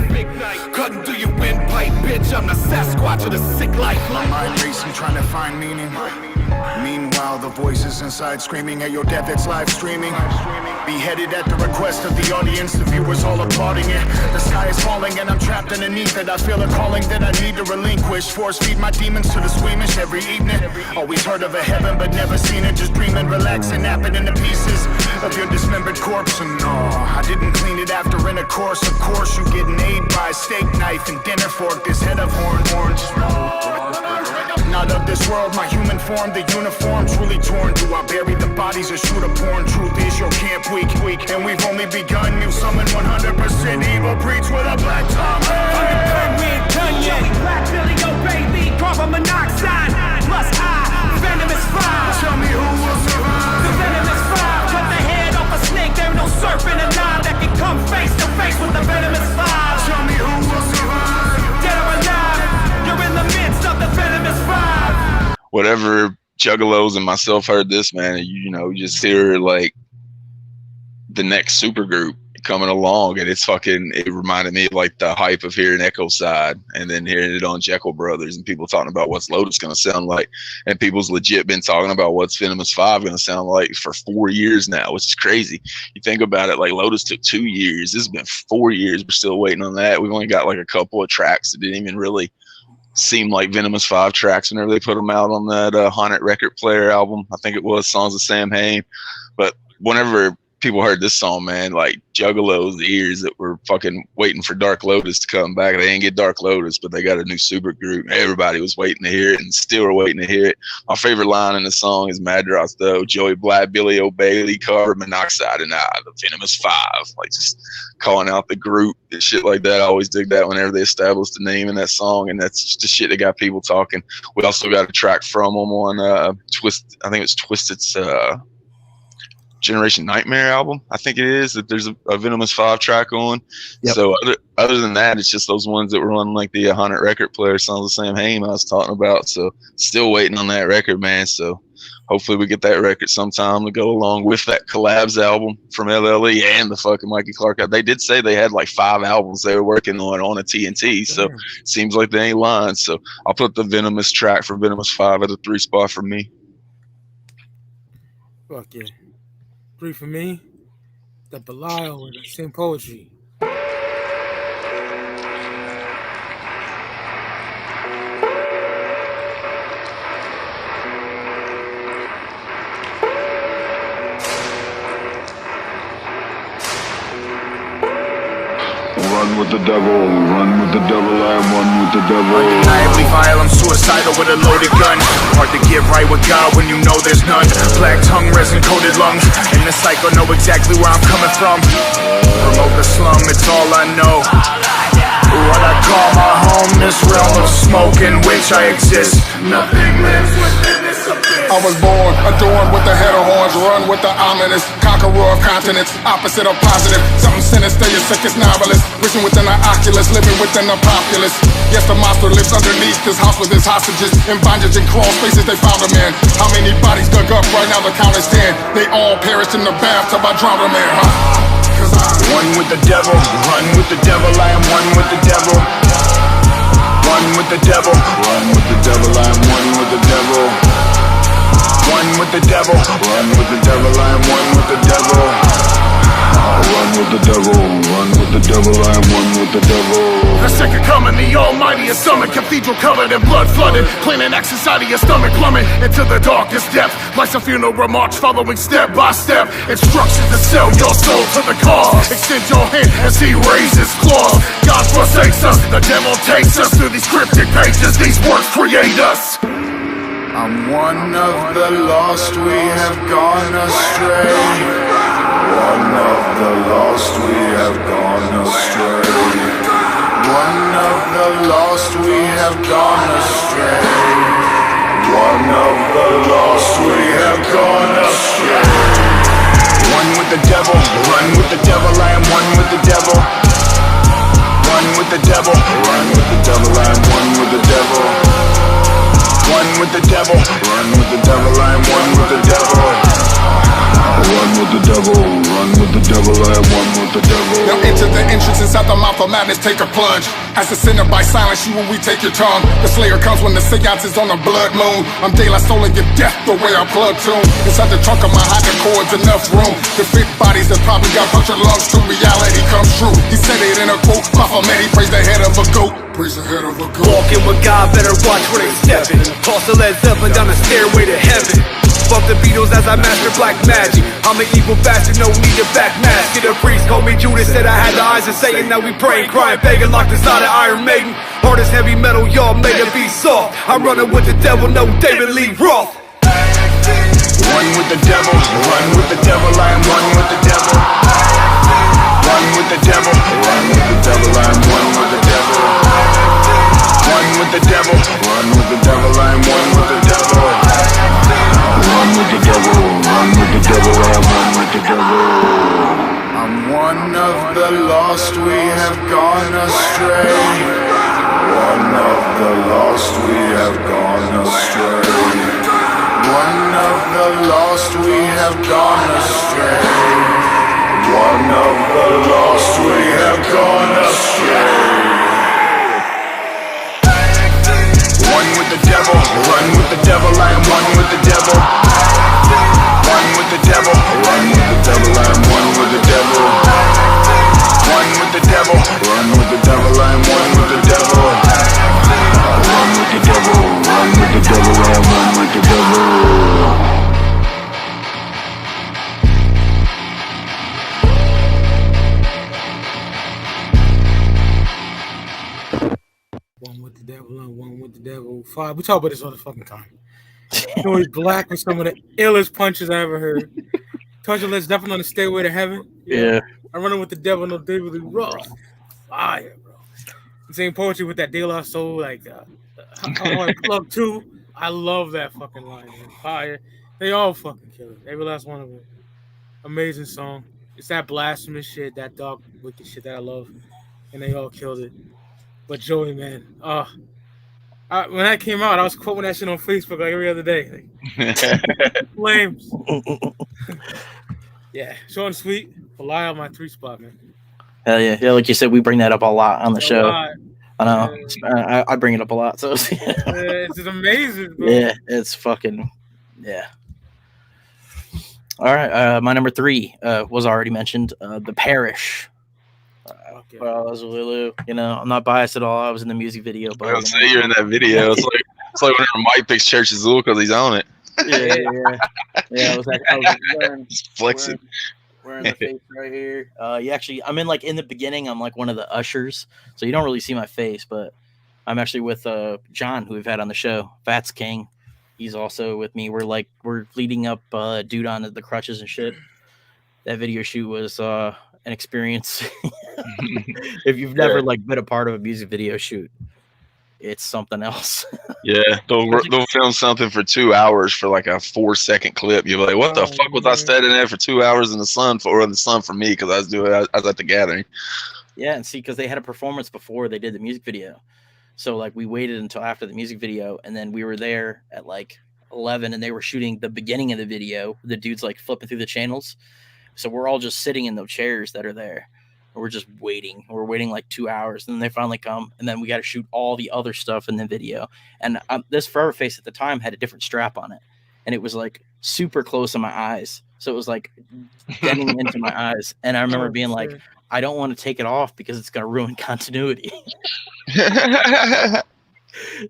Cutting through your windpipe, bitch, I'm the Sasquatch of the sick life. My mind racing, trying to find meaning. Meanwhile, the voices inside screaming at your death, it's live streaming. Beheaded at the request of the audience, the viewers all applauding it. The sky is falling and I'm trapped underneath it. I feel a calling that I need to relinquish. Force feed my demons to the squeamish every evening. Always heard of a heaven but never seen it. Just dreaming, relaxing, napping into pieces of your dismembered corpse. And no, I didn't clean it after intercourse. Of course, you getting aid by a steak knife and dinner fork. This head of horns. Not of this world, my human form, the uniform truly torn. Do I bury the bodies or shoot a porn? Truth is your camp weak, and we've only begun. You summon 100% evil, preach with a black tongue. We ain't done yet. Black Billy, oh baby, carbon monoxide plus I, venomous fire. Tell me who will survive. The venomous fire. Cut the head off a snake, there ain't no serpent alive that can come face to face with the venomous fire. Tell me who will survive. Dead or alive, you're in the midst of the venomous fire. Whatever Juggalos and myself heard this, man, you know, you just hear like the next super group coming along, and it reminded me of like the hype of hearing Echo Side and then hearing it on Jeckel Brothers and people talking about what's Lotus gonna sound like, and people's legit been talking about what's Venomous 5 gonna sound like for 4 years now, which is crazy. You think about it, like Lotus took 2 years, this has been 4 years, we're still waiting on that. We've only got like a couple of tracks that didn't even really seem like Venomous 5 tracks whenever they put them out on that Haunted Record Player album. I think it was Songs of Sam Hain. But whenever people heard this song, man, like Juggalos, the ears that were fucking waiting for Dark Lotus to come back. They didn't get Dark Lotus, but they got a new super group. Everybody was waiting to hear it and still are waiting to hear it. My favorite line in the song is Madras, though. Joey Black, Billy O'Bailey, carbon monoxide, and I, the Venomous 5. Like just calling out the group and shit like that. I always dig that whenever they establish the name in that song, and that's just the shit that got people talking. We also got a track from them on Twist. I think it's TwiZtiD's Generation Nightmare album, I think it is, that there's a Venomous 5 track on. Yep. So other than that, it's just those ones that were on like the Haunted Record Player, Songs of Sam Hain I was talking about. So still waiting on that record, man. So hopefully we get that record sometime to go along with that collabs album from LLE and the fucking Mikey Clark. They did say they had like 5 albums they were working on a TNT, so it seems like they ain't lying. So I'll put the Venomous track for Venomous 5 at a 3 spot for me. Fuck yeah. 3 for me. The Belial with the same poetry. with the devil, run with the devil, I am one with the devil. Undeniably vile, I'm suicidal with a loaded gun. Hard to get right with God when you know there's none. Black tongue, resin-coated lungs. In the cycle, know exactly where I'm coming from. Promote the slum, it's all I know. What I call my home, this realm of smoke in which I exist. Nothing lives within this abyss. I was born, adorned with the head of horns, run with the ominous, conqueror of continents, opposite of positive. Something sinister, your sickest novelist, wishing within the oculus, living within the populace. Yes, the monster lives underneath his house with his hostages. In bondage and crawl spaces they found him in. How many bodies dug up? Right now the count is 10. They all perished in the bathtub, I drowned them in, huh? One with the devil, run with the devil, I am one with the devil. One with the devil, run with the devil, I am one with the devil. One with the devil, run with the devil, I am one with the devil. Run with the devil, run with the devil, I am one with the devil. The second coming, the almighty is summoned, cathedral covered in blood flooded, cleaning access out of your stomach, plummet into the darkest depth. Like some funeral remarks following step by step. Instructions to sell your soul to the cause. Extend your hand as he raises claws. God forsakes us, the devil takes us through these cryptic pages. These words create us. I'm one of the lost, we have gone astray. One of the lost, we have gone astray. One of the lost, we have gone astray. One of the lost, we have gone astray. One with the devil, run with the devil, I am one with the devil. One with the devil, run with the devil, I am one with the devil. One with the devil, run with the devil, I am one with the devil. Run with the devil, run with the devil, I am one with the devil. Now enter the entrance inside the mouth of madness, take a plunge. As the sinner by silence, you will we take your tongue. The slayer comes when the seance is on a blood moon. I'm De La Soul and give death the way I plug tune. Inside the trunk of my hydro cords, enough room to fit bodies that probably got punctured lungs till reality comes true. He said it in a quote, Baphomet, he praised the head of a goat. Praise the head of a goat. Walking with God, better watch where they stepping. Toss the Led Zeppelin down the stairway to heaven. Fuck the Beatles as I master black magic. I'm an evil bastard, no need to back mask. Get a priest, called me Judas, said I had the eyes of Satan. Now we praying, crying, begging, locked inside of Iron Maiden. Hard as heavy metal, y'all made it be soft. I'm running with the devil, no David Lee Roth. one with the devil, run with the devil, I am one with the devil. One with the devil, run with the devil, I am one with the devil. One with the devil, run with the devil, I am one with the devil. Run with the devil, run with the devil, I am one with the devil. I'm one of the lost, we have gone astray. One of the lost, we have gone astray. One of the lost, we have gone astray. One of the lost, we have gone astray. One with the devil, run with the devil, I am one with the devil. One with the devil, run with the devil, I am one with the devil. One with the devil, run with the devil, I am one with the devil. Run with the devil, run with the devil, I am one with the devil. One with the devil and one with the devil. Five. We talk about this all the fucking time. You know, he's black with some of the illest punches I ever heard. Touch your lips, definitely on the stairway to heaven. Yeah. I'm running with the devil, no David Lee Roth. Fire, bro. Same poetry with that De La Soul, like Plug 2. I love that fucking line, man. Fire. They all fucking kill it. Every last one of them. Amazing song. It's that blasphemous shit, that dark, wicked shit that I love. And they all killed it. But Joey, man, when that came out, I was quoting that shit on Facebook like every other day. Like, flames. Yeah, short and sweet. Rely on my 3 spot, man. Hell yeah. Yeah, like you said, we bring that up a lot on the show. Lot. I know. I bring it up a lot. So It's amazing, bro. Yeah, it's fucking, yeah. All right, my number 3 was already mentioned. The Parish. Well, Alla Xul Elu. You know, I'm not biased at all. I was in the music video, but I was say you're in that video. It's like whenever Mike picks Church Azul because he's on it. Yeah. I was just flexing. Wearing the face right here. I'm in like in the beginning. I'm like one of the ushers, so you don't really see my face, but I'm actually with John, who we've had on the show. Fats King. He's also with me. We're leading up dude on the crutches and shit. That video shoot was an experience. If you've never like been a part of a music video shoot, it's something else. Yeah, they'll film something for 2 hours for like a 4-second clip. You're like, what the fuck was I standing there for 2 hours in the sun for? Or the sun for me, because I was at the gathering. Yeah, and see, because they had a performance before they did the music video. So like we waited until after the music video, and then we were there at like 11, and they were shooting the beginning of the video. The dude's like flipping through the channels. So we're all just sitting in those chairs that are there. And we're just waiting. We're waiting like 2 hours, and then they finally come, and then we got to shoot all the other stuff in the video. And this Forever Face at the time had a different strap on it, and it was like super close to my eyes. So it was like getting into my eyes. And I remember being like, I don't want to take it off because it's going to ruin continuity.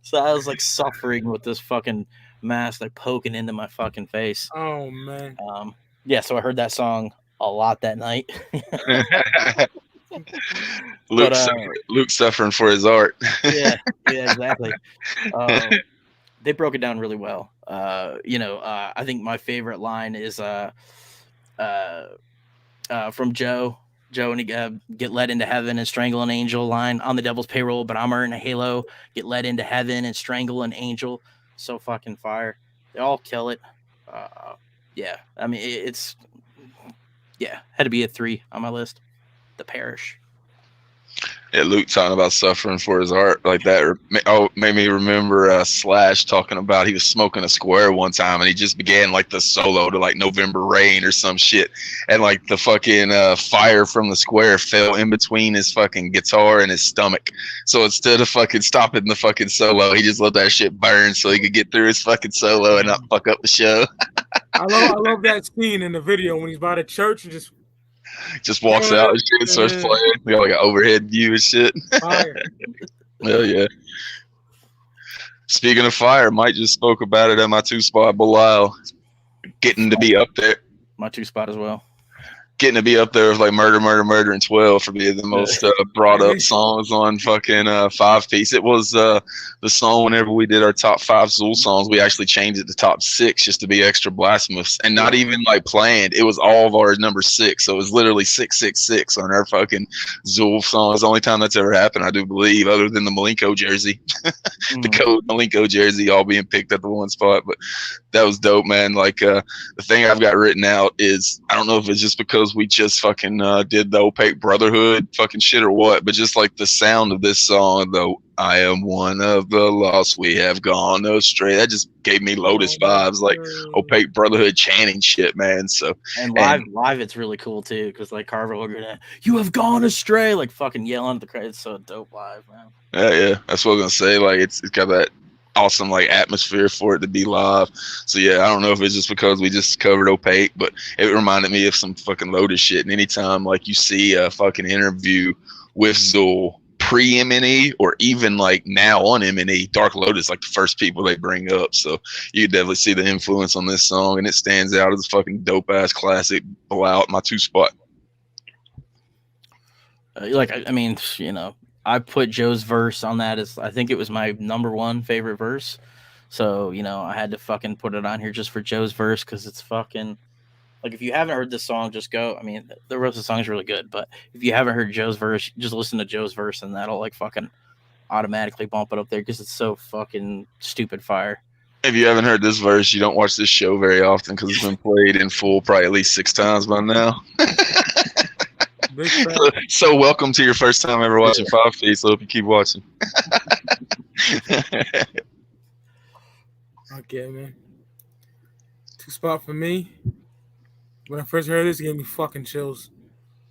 So I was like suffering with this fucking mask like poking into my fucking face. Oh man. Yeah, so I heard that song a lot that night. Luke's suffering for his art. yeah, exactly. They broke it down really well. I think my favorite line is from Joe. Joe and he get led into heaven and strangle an angel line on the devil's payroll, but I'm earning a halo. Get led into heaven and strangle an angel. So fucking fire. They all kill it. Yeah, I mean it's had to be a 3 on my list. The Parish. Yeah, Luke talking about suffering for his art like that made me remember Slash talking about he was smoking a square one time, and he just began like the solo to like November Rain or some shit, and like the fucking fire from the square fell in between his fucking guitar and his stomach. So instead of fucking stopping the fucking solo, he just let that shit burn so he could get through his fucking solo and not fuck up the show. I love that scene in the video when he's by the church and just walks out and shit, starts playing. We got like an overhead view and shit. Hell yeah. Speaking of fire, Mike just spoke about it at my 2 spot, Belial. Getting to be up there. My 2 spot as well. Getting to be up there with like Murder and 12 for being the most brought up songs on fucking 5-piece. It was the song whenever we did our top 5 Xul songs, we actually changed it to top 6 just to be extra blasphemous, and not even like planned. It was all of ours number 6, so it was literally 666 on our fucking Xul song. It's the only time that's ever happened, I do believe, other than the Malenko jersey. The code Malenko jersey all being picked at the 1 spot. But that was dope, man. Like the thing I've got written out is, I don't know if it's just because we just fucking did the Opaque Brotherhood fucking shit or what, but just like the sound of this song though, I am one of the lost, we have gone astray, that just gave me Lotus vibes, like Opaque Brotherhood chanting shit, man. So and live it's really cool too, because like Carver will go down, you have gone astray, like fucking yelling at the crowd. It's so dope live, man. Yeah, that's what I was gonna say. Like it's got that awesome like atmosphere for it to be live. So yeah, I don't know if it's just because we just covered Opaque, but it reminded me of some fucking Lotus shit. And anytime like you see a fucking interview with Xul pre-MNE or even like now on MNE, Dark Lotus like the first people they bring up. So you definitely see the influence on this song, and it stands out as a fucking dope ass classic. Blowout, my 2 spot. I mean, I put Joe's verse on that as, I think it was my number 1 favorite verse. So, I had to fucking put it on here just for Joe's verse, because it's fucking, like, if you haven't heard this song, just go. I mean, the rest of the song is really good, but if you haven't heard Joe's verse, just listen to Joe's verse, and that'll, like, fucking automatically bump it up there, because it's so fucking stupid fire. If you haven't heard this verse, you don't watch this show very often, because it's been played in full probably at least 6 times by now. So welcome to your first time ever watching 5-piece. So hope you keep watching. Okay, man. 2 spot for me. When I first heard this, it gave me fucking chills.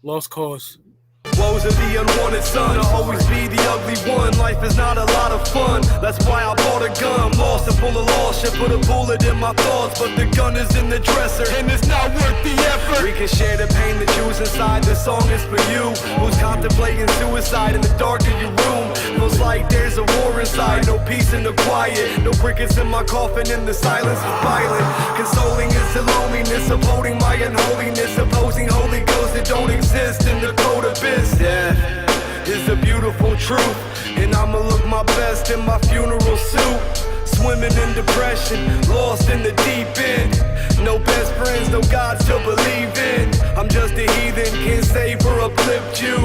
Lost Cause. Woo! woes of the unwanted son. I'll always be the ugly one. Life is not a lot of fun. That's why I bought a gun. Lost and full of loss. Should put a bullet in my thoughts, but the gun is in the dresser, and it's not worth the effort. We can share the pain that you inside. This song is for you, who's contemplating suicide in the dark of your room. Feels like there's a war inside. No peace in the quiet. No crickets in my coffin, and the silence is violent. Consoling is the loneliness of holding my unholiness, opposing Holy Ghosts that don't exist in the code abyss. Death is a beautiful truth, and I'ma look my best in my funeral suit. Swimming in depression, lost in the deep end. No best friends, no gods to believe in. I'm just a heathen, can't save or uplift you.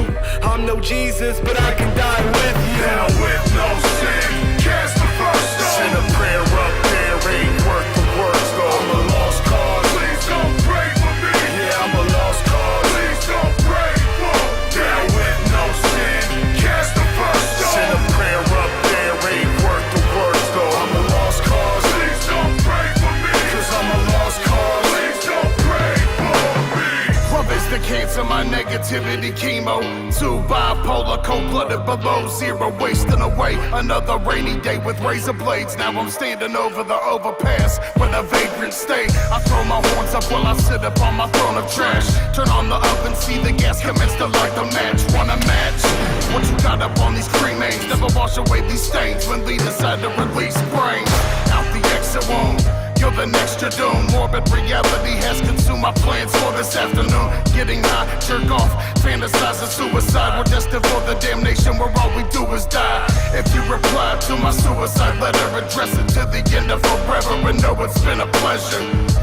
I'm no Jesus, but I can die with you. Down with no sin, cast the first stone. Send a prayer up there, ain't worth the words though. I'm a lost cause, please don't pray for me. Yeah, I'm a lost cause, please don't pray for me. Down with no sin, cast the first stone. Send a prayer up there, ain't worth the words though. I'm a lost cause, please don't pray for me. Cause I'm a lost cause, please don't pray for me. Love is the cancer, my negativity chemo. 2 bipolar, cold-blooded below zero, wasting away another rainy day with razor blades. Now I'm standing over the overpass where the vagrants stay. I throw my horns up while I sit up on my throne of trash. Turn on the oven, see the gas commence to light the match. Wanna match? What you got up on these cremains? Never wash away these stains when leaders had to release brains out the exit wound. You're the next to doom. Morbid reality has consumed my plans for this afternoon. Getting high, jerk off, fantasizing suicide. We're destined for the damnation where all we do is die. If you reply to my suicide letter, address it to the end of forever and know it's been a pleasure.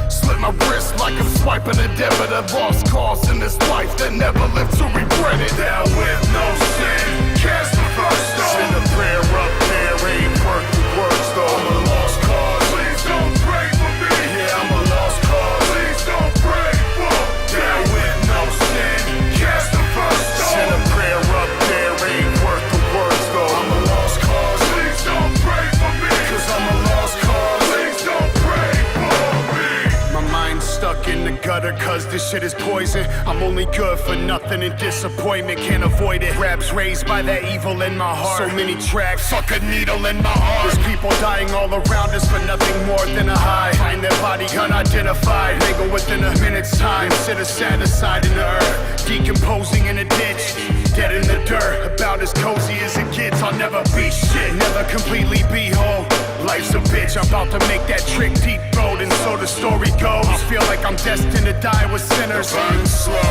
Slip my wrist like I'm swiping a debit. A lost cause in this life that never lived to regret it. Down with no sin, cast the first stone. Send a prayer up there, ain't worth the words though. I'm a lost cause, please don't pray for me. Yeah, I'm a lost cause, please don't pray for me. Down with no sin, cast the first stone. Send a prayer up there, ain't worth the words though. I'm a lost cause, please don't pray for me. Cause I'm a lost cause, please don't pray for me. My mind's stuck in the gutter cause this shit is poison. I'm only good for nothing and disappointment can't avoid it. Raps raised by that evil in my heart. So many tracks, fuck a needle in my heart. There's people dying all around us for nothing more than a high. Find their body unidentified, mingle within a minute's time. Consider sad aside in the earth, decomposing in a ditch, dead in the dirt. About as cozy as it gets, I'll never be shit, never completely be whole. Life's a bitch, I'm about to make that trick deep throat, and so the story goes. Feel like I'm destined to die with sinners,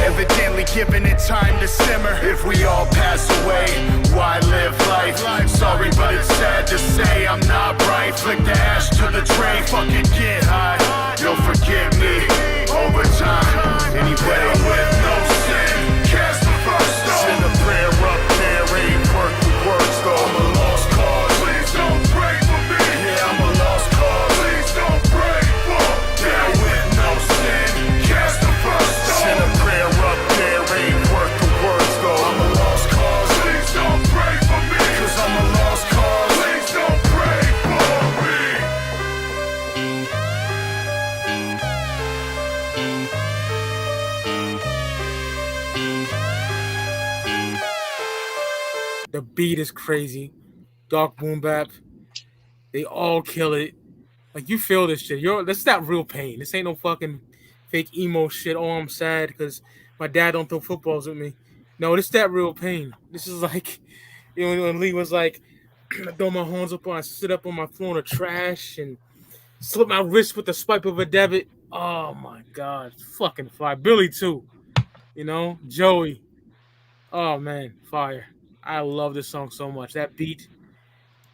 evidently giving it time to simmer. If we all pass away, why live life? Sorry, but it's sad to say I'm not right. Flick the ash to the tray, fucking get high. You'll forgive me over time. Anyway, with no sin, cast the first stone. Send a prayer up there, ain't worth the words though. I'm a lost cause, please don't pray for me. Yeah, I'm a lost cause, please don't pray for me. Down with no sin, cast the first stone. Send a prayer up there, ain't worth the words though. I'm a lost cause, please don't pray for me. Cause I'm a lost cause, please don't pray for me. The beat is crazy. Dark boom bap. They all kill it. Like, you feel this shit. This is not real pain. This ain't no fucking fake emo shit. Oh, I'm sad because my dad don't throw footballs with me. No, this is that real pain. This is like, you know, when Lee was like, I throw my horns up on, I sit up on my floor in the trash and slip my wrist with the swipe of a debit. Oh my God. Fucking fire. Billy too. You know, Joey. Oh man, fire. I love this song so much. That beat,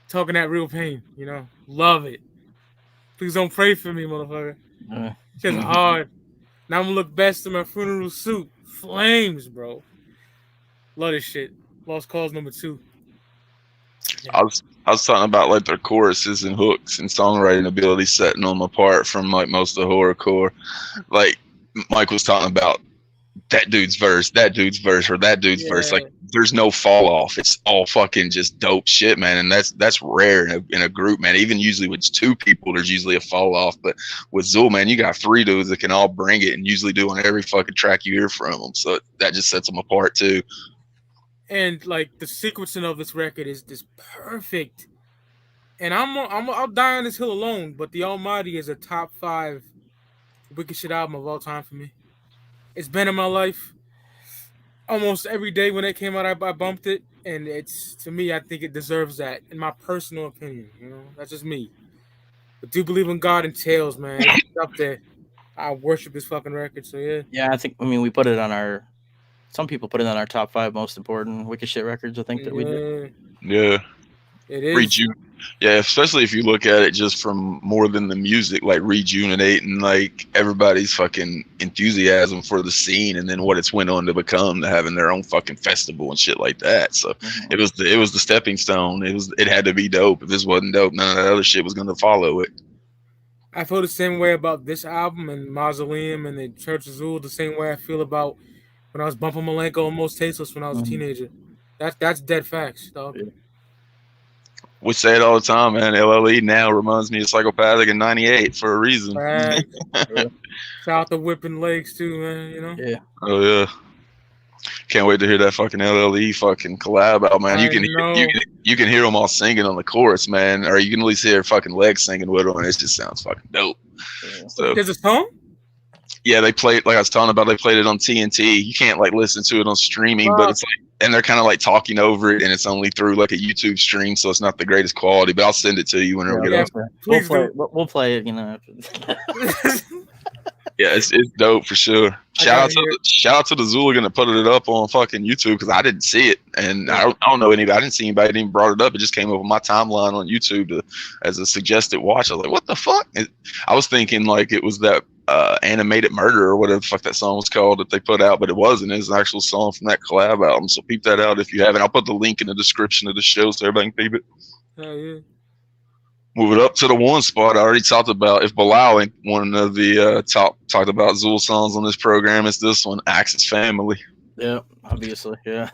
talking that real pain, you know, love it. Please don't pray for me, motherfucker. It's hard. Now I'm gonna look best in my funeral suit. Flames, bro. Love this shit. Lost Cause #2. I was talking about like their choruses and hooks and songwriting ability setting them apart from like most of the horrorcore. Like Mike was talking about that dude's verse, or that dude's verse. Like there's no fall off. It's all fucking just dope shit, man. And that's rare in a group, man. Even usually with 2 people, there's usually a fall off. But with Xul, man, you got 3 dudes that can all bring it and usually do on every fucking track you hear from them. So that just sets them apart too. And like the sequencing of this record is just perfect. And I'll die on this hill alone, but The Almighty is a top 5 wicked shit album of all time for me. It's been in my life almost every day when it came out. I bumped it, and it's, to me, I think it deserves that, in my personal opinion. You know, that's just me. But Do Believe in God and Tales, man, it's up there. I worship this fucking record. So yeah. Yeah, I mean, we put it on our. Some people put it on our top 5 most important wicked shit records. I think that we did. Yeah. It is. Yeah, especially if you look at it just from more than the music, like rejuvenating like everybody's fucking enthusiasm for the scene, and then what it's went on to become, to having their own fucking festival and shit like that. So it was the stepping stone. It had to be dope. If this wasn't dope, none of that other shit was gonna follow it. I feel the same way about this album and Mausoleum and the Church of Xul, the same way I feel about when I was bumping Malenko and Most Tasteless when I was a teenager. That's dead facts, dog. Yeah. We say it all the time, man. LLE now reminds me of Psychopathic in '98 for a reason. Right. Shout out to Whipping Legs too, man. You know. Yeah. Oh yeah. Can't wait to hear that fucking LLE fucking collab out, man. You can hear them all singing on the chorus, man, or you can at least hear fucking Legs singing with them, and it just sounds fucking dope. Yeah. So, there's a song? Yeah, they played, like I was telling about, they played it on TNT. You can't like listen to it on streaming, but it's like, and they're kind of like talking over it, and it's only through like a YouTube stream, so it's not the greatest quality. But I'll send it to you whenever we get on. We'll play it, you know. Yeah, it's dope for sure. Shout out to the Xuligan that put it up on fucking YouTube, because I didn't see it, and I don't know anybody. I didn't see anybody that even brought it up. It just came up on my timeline on YouTube as a suggested watch. I was like, what the fuck? I was thinking like it was that Animated Murder or whatever the fuck that song was called that they put out, but it wasn't. It's an actual song from that collab album. So peep that out if you haven't. I'll put the link in the description of the show so everybody can peep it. Oh yeah. Move it up to the one spot. I already talked about, if Bilal ain't one of the talked about Xul songs on this program, it's this one, Axis Family. Yeah, obviously, yeah.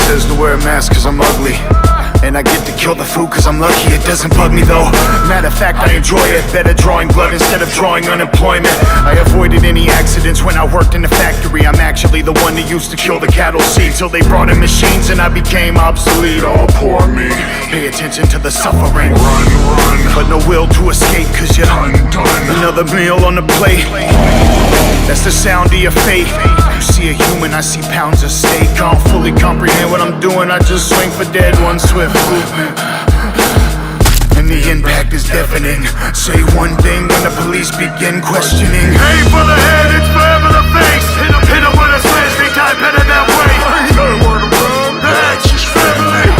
Says to wear a mask cause I'm ugly, and I get to kill the food cause I'm lucky. It doesn't bug me though, matter of fact I enjoy it. Better drawing blood instead of drawing unemployment. I avoided any accidents when I worked in the factory. I'm actually the one that used to kill the cattle seed, till they brought in machines and I became obsolete. Oh poor me, pay attention to the suffering. Run, but no will to escape cause you're done. Another meal on the plate, that's the sound of your fate. You see a human, I see pounds of steak. I don't fully comprehend what I'm doing, I just swing for dead, one swift movement. And the impact is deafening. Say one thing when the police begin questioning. Aim for the head, it's forever the face. Hit 'em with a sledge, they type better that way. That's just family.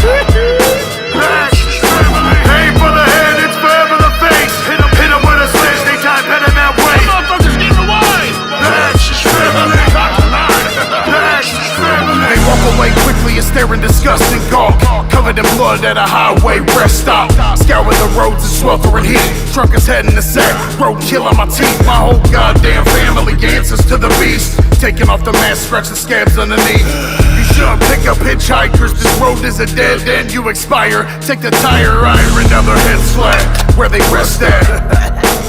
That's just family. Aim for the head, it's forever the face. Hit 'em with a sledge, they type better that way. Motherfuckers getting away. That's just family. They walk away quickly and stare in disgust and gawk, covered in blood at a highway rest stop. Scour the roads in sweltering heat, drunk as head in the sack, roadkill on my teeth. My whole goddamn family answers to the beast. Taking off the mask, scratching scabs underneath. You should pick up hitchhikers, this road is a dead end, you expire. Take the tire iron down their heads flat, where they rest at.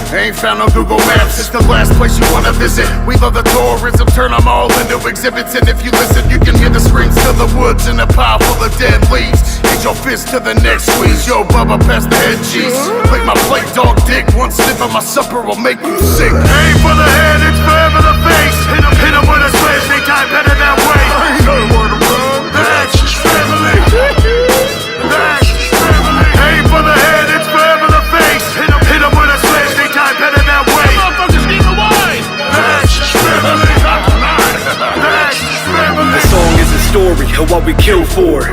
Ain't found no Google Maps, it's the last place you wanna visit. We love the tourism, turn them all into exhibits. And if you listen, you can hear the screams to the woods and a pile full of dead leaves. Hit your fist to the neck, squeeze. Yo, Bubba, pass the head cheese. Lick my plate, dog dick. One sip of my supper will make you sick. Aim for the head, it's forever the face. Hit 'em with a sledge, they die better that way. That's just family. That's just family. Aim for the head, it's forever the face. Hit 'em with a sledge, they die better that way. Motherfuckers getting away. That's just family. That's just family. The song is a story of what we kill for,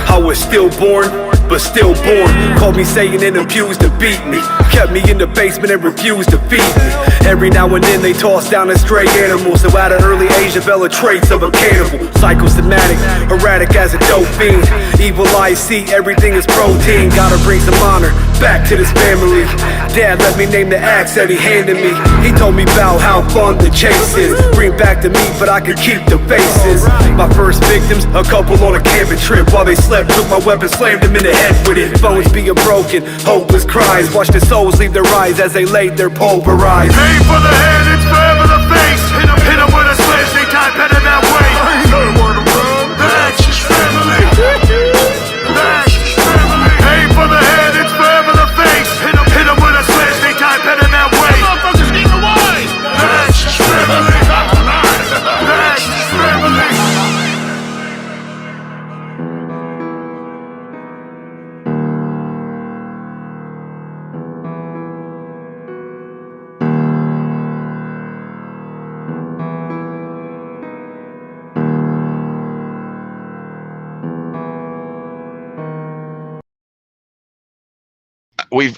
how we're stillborn, but still born. Called me Satan and abused to beat me. Kept me in the basement and refused to feed me. Every now and then they toss down a stray animal. So at an early age developed traits of a cannibal. Psychosomatic, erratic as a dope fiend. Evil eyes see everything is protein. Gotta bring some honor back to this family. Dad let me name the axe that he handed me. He told me about how fun the chase is. Bring back the meat but I could keep the faces. My first victims, a couple on a camping trip. While they slept, took my weapon, slammed them in the head with it. Bones being broken, hopeless cries. Watch their souls leave their eyes as they laid there pulverized. Aim for the head, it's forever the face. Hit 'em with a sledge, they tie better that way. That's just family. That's just family. Aim for the head, it's forever the face. Hit 'em with a sledge, they tie better that way. Motherfuckers getting away. That's just family. That's just family.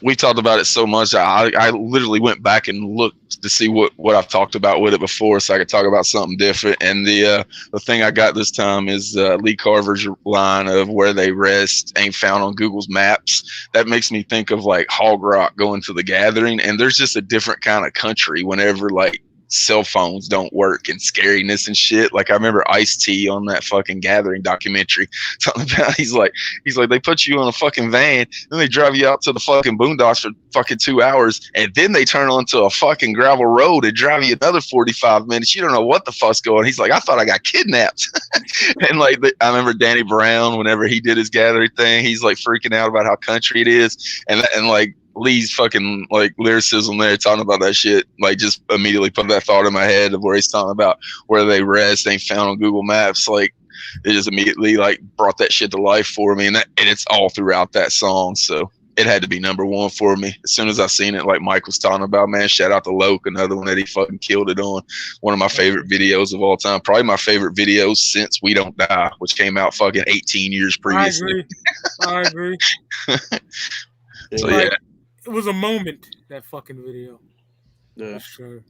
We've talked about it so much. I literally went back and looked to see what I've talked about with it before, so I could talk about something different. And the thing I got this time is Lee Carver's line of "where they rest ain't found on Google's maps." That makes me think of like Hog Rock going to the Gathering, and there's just a different kind of country whenever like cell phones don't work and scariness and shit. Like I remember Ice-T on that fucking Gathering documentary talking about he's like they put you on a fucking van, then they drive you out to the fucking boondocks for fucking 2 hours, and then they turn onto a fucking gravel road and drive you another 45 minutes. You don't know what the fuck's going on. He's like, I thought I got kidnapped. And like I remember Danny Brown, whenever he did his Gathering thing, he's like freaking out about how country it is, and like Lee's fucking like lyricism there talking about that shit, like just immediately put that thought in my head of where he's talking about where they rest ain't found on Google Maps. Like it just immediately like brought that shit to life for me, and it's all throughout that song. So it had to be number one for me. As soon as I seen it, like Mike was talking about, man, shout out to Loke, another one that he fucking killed it on. One of my favorite videos of all time. Probably my favorite videos since We Don't Die, which came out fucking 18 years previously. I agree. So yeah. It was a moment, that fucking video. Yeah. For sure.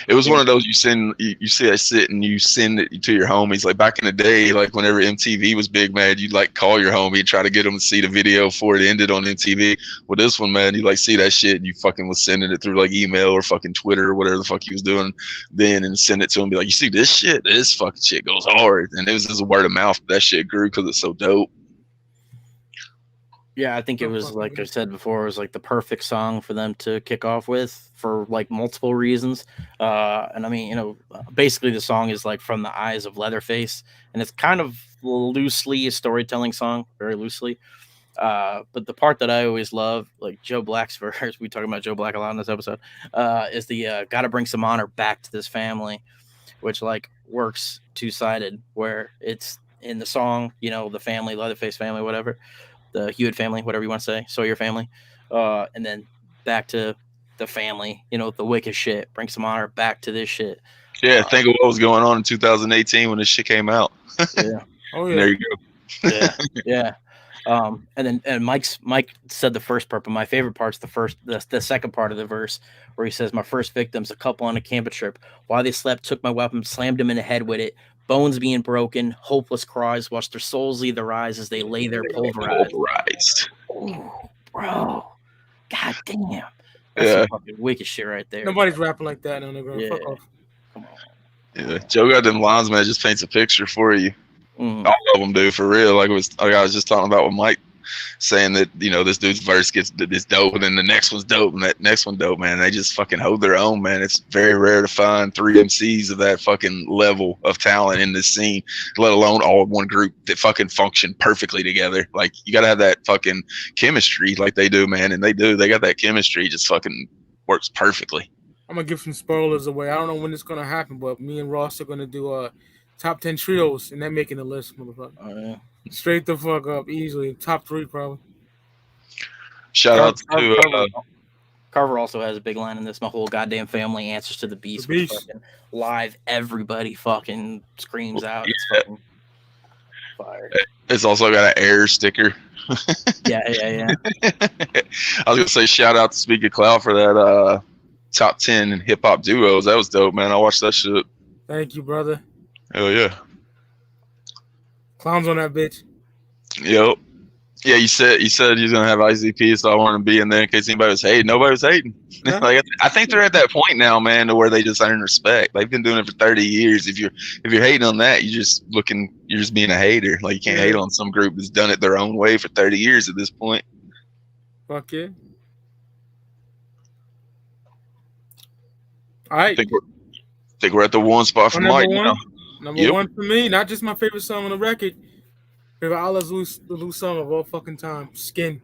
It was one of those you see that shit and you send it to your homies. Like back in the day, like whenever MTV was big, man, you'd like call your homie and try to get them to see the video before it ended on MTV. With this one, man, you like see that shit and you fucking was sending it through like email or fucking Twitter or whatever the fuck you was doing then, and send it to him. Be like, you see this shit? This fucking shit goes hard. And it was just a word of mouth. That shit grew because it's so dope. Yeah, I think it was, like I said before, it was like the perfect song for them to kick off with for like multiple reasons. And I mean, you know, basically the song is like from the eyes of Leatherface, and it's kind of loosely a storytelling song, very loosely. But the part that I always love, like Joe Black's verse, we talk about Joe Black a lot in this episode, is the gotta bring some honor back to this family, which like works two-sided, where it's in the song, you know, the family, Leatherface family, whatever, the Hewitt family, whatever you want to say, Sawyer family, and then back to the family, you know, the wicked shit, bring some honor back to this shit. Yeah, think of what was going on in 2018 when this shit came out. Yeah. Oh yeah. There you go. Yeah, yeah. And Mike said the first part, but my favorite part's the second part of the verse where he says, "My first victim's a couple on a camping trip. While they slept, took my weapon, slammed him in the head with it. Bones being broken, hopeless cries, watched their souls leave their eyes as they lay there pulverized." Ooh, bro, god damn, that's some fucking wicked shit right there. Nobody's rapping like that on the ground. Yeah. Fuck off. Come on. Yeah, Joe got them lines, man. It just paints a picture for you. Mm. All of them do, for real. Like I was just talking about with Mike, saying that, you know, this dude's verse gets this dope, and then the next one's dope, and that next one dope, man. They just fucking hold their own, man. It's very rare to find 3 MCs of that fucking level of talent in this scene, let alone all in one group that fucking function perfectly together. Like, you gotta have that fucking chemistry like they do, man, and they do. They got that chemistry, just fucking works perfectly. I'm gonna give some spoilers away. I don't know when it's gonna happen, but me and Ross are gonna do top 10 trios, and they're making the list, motherfucker. Oh, yeah. Straight the fuck up, easily. Top 3, probably. Shout out to Carver also has a big line in this. My whole goddamn family answers to the beast. Which fucking live, everybody fucking screams out. It's fucking fire. It's also got an error sticker. Yeah. I was gonna say shout out to Speak of Clout for that top 10 hip hop duos. That was dope, man. I watched that shit. Thank you, brother. Hell yeah. Clowns on that bitch. Yep. Yeah, you said you're gonna have ICP, so I wanted to be in there in case anybody was hating. Nobody was hating. Yeah. Like, I think they're at that point now, man, to where they just earn respect. They've been doing it for 30 years. If you're hating on that, you're just being a hater. Like, you can't hate on some group that's done it their own way for 30 years at this point. Fuck yeah. All right. I think we're at the one spot for Mike. Number one for me, not just my favorite song on the record. Favorite Alla Xul Elu song of all fucking time, Skin.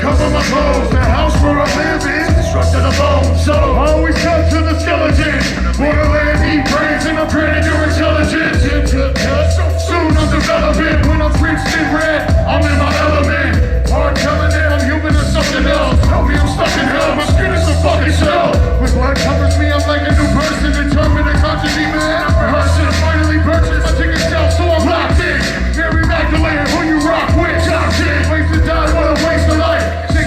The house where I live is constructed of bone. So always come to the skeleton. Borderland eat brains and I'm training your intelligence. Soon I'm developing. When I'm preached in red, I'm in my element. Hard telling that I'm human or something else. Tell me I'm stuck in hell. My skin is a fucking shell. When blood covers me, I'm like a new person. Determined to come to be man. Rehearsing, finally purchased my ticket shelf, so I'm locked in. Mary Magdalene, who you rock with? Chopped in. Waste to die, what a waste of life.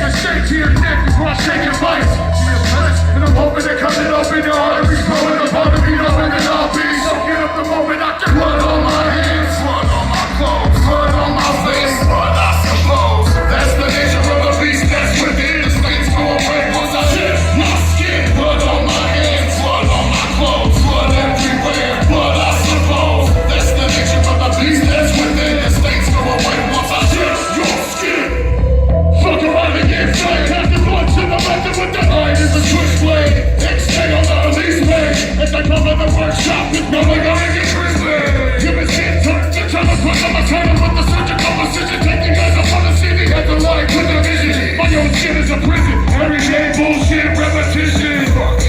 Straight to your neck before I shake your bites. See your touch, and I'm hoping to cut it up in your arteries. Growing up on the beat up and then I'll be soaking up the moment I get blood on my hands, blood on my clothes, blood on my face, blood I suppose. That's the nature of the beast that's within. The stains go away once I shed my skin. Blood on my hands, blood on my clothes, blood everywhere, blood I suppose. That's the nature of the beast that's within. The stains go away once I shed your skin. Fuck around and get flamed. Have the blood to the method with the iron is a switchblade. Extend on the release page. As I come to the workshop, it's no longer making crispy. Human skin turns to color, put on my color with the surgical precision. Taking guys up on the city at the light with the vision. My own skin is a prison. Everyday bullshit repetition.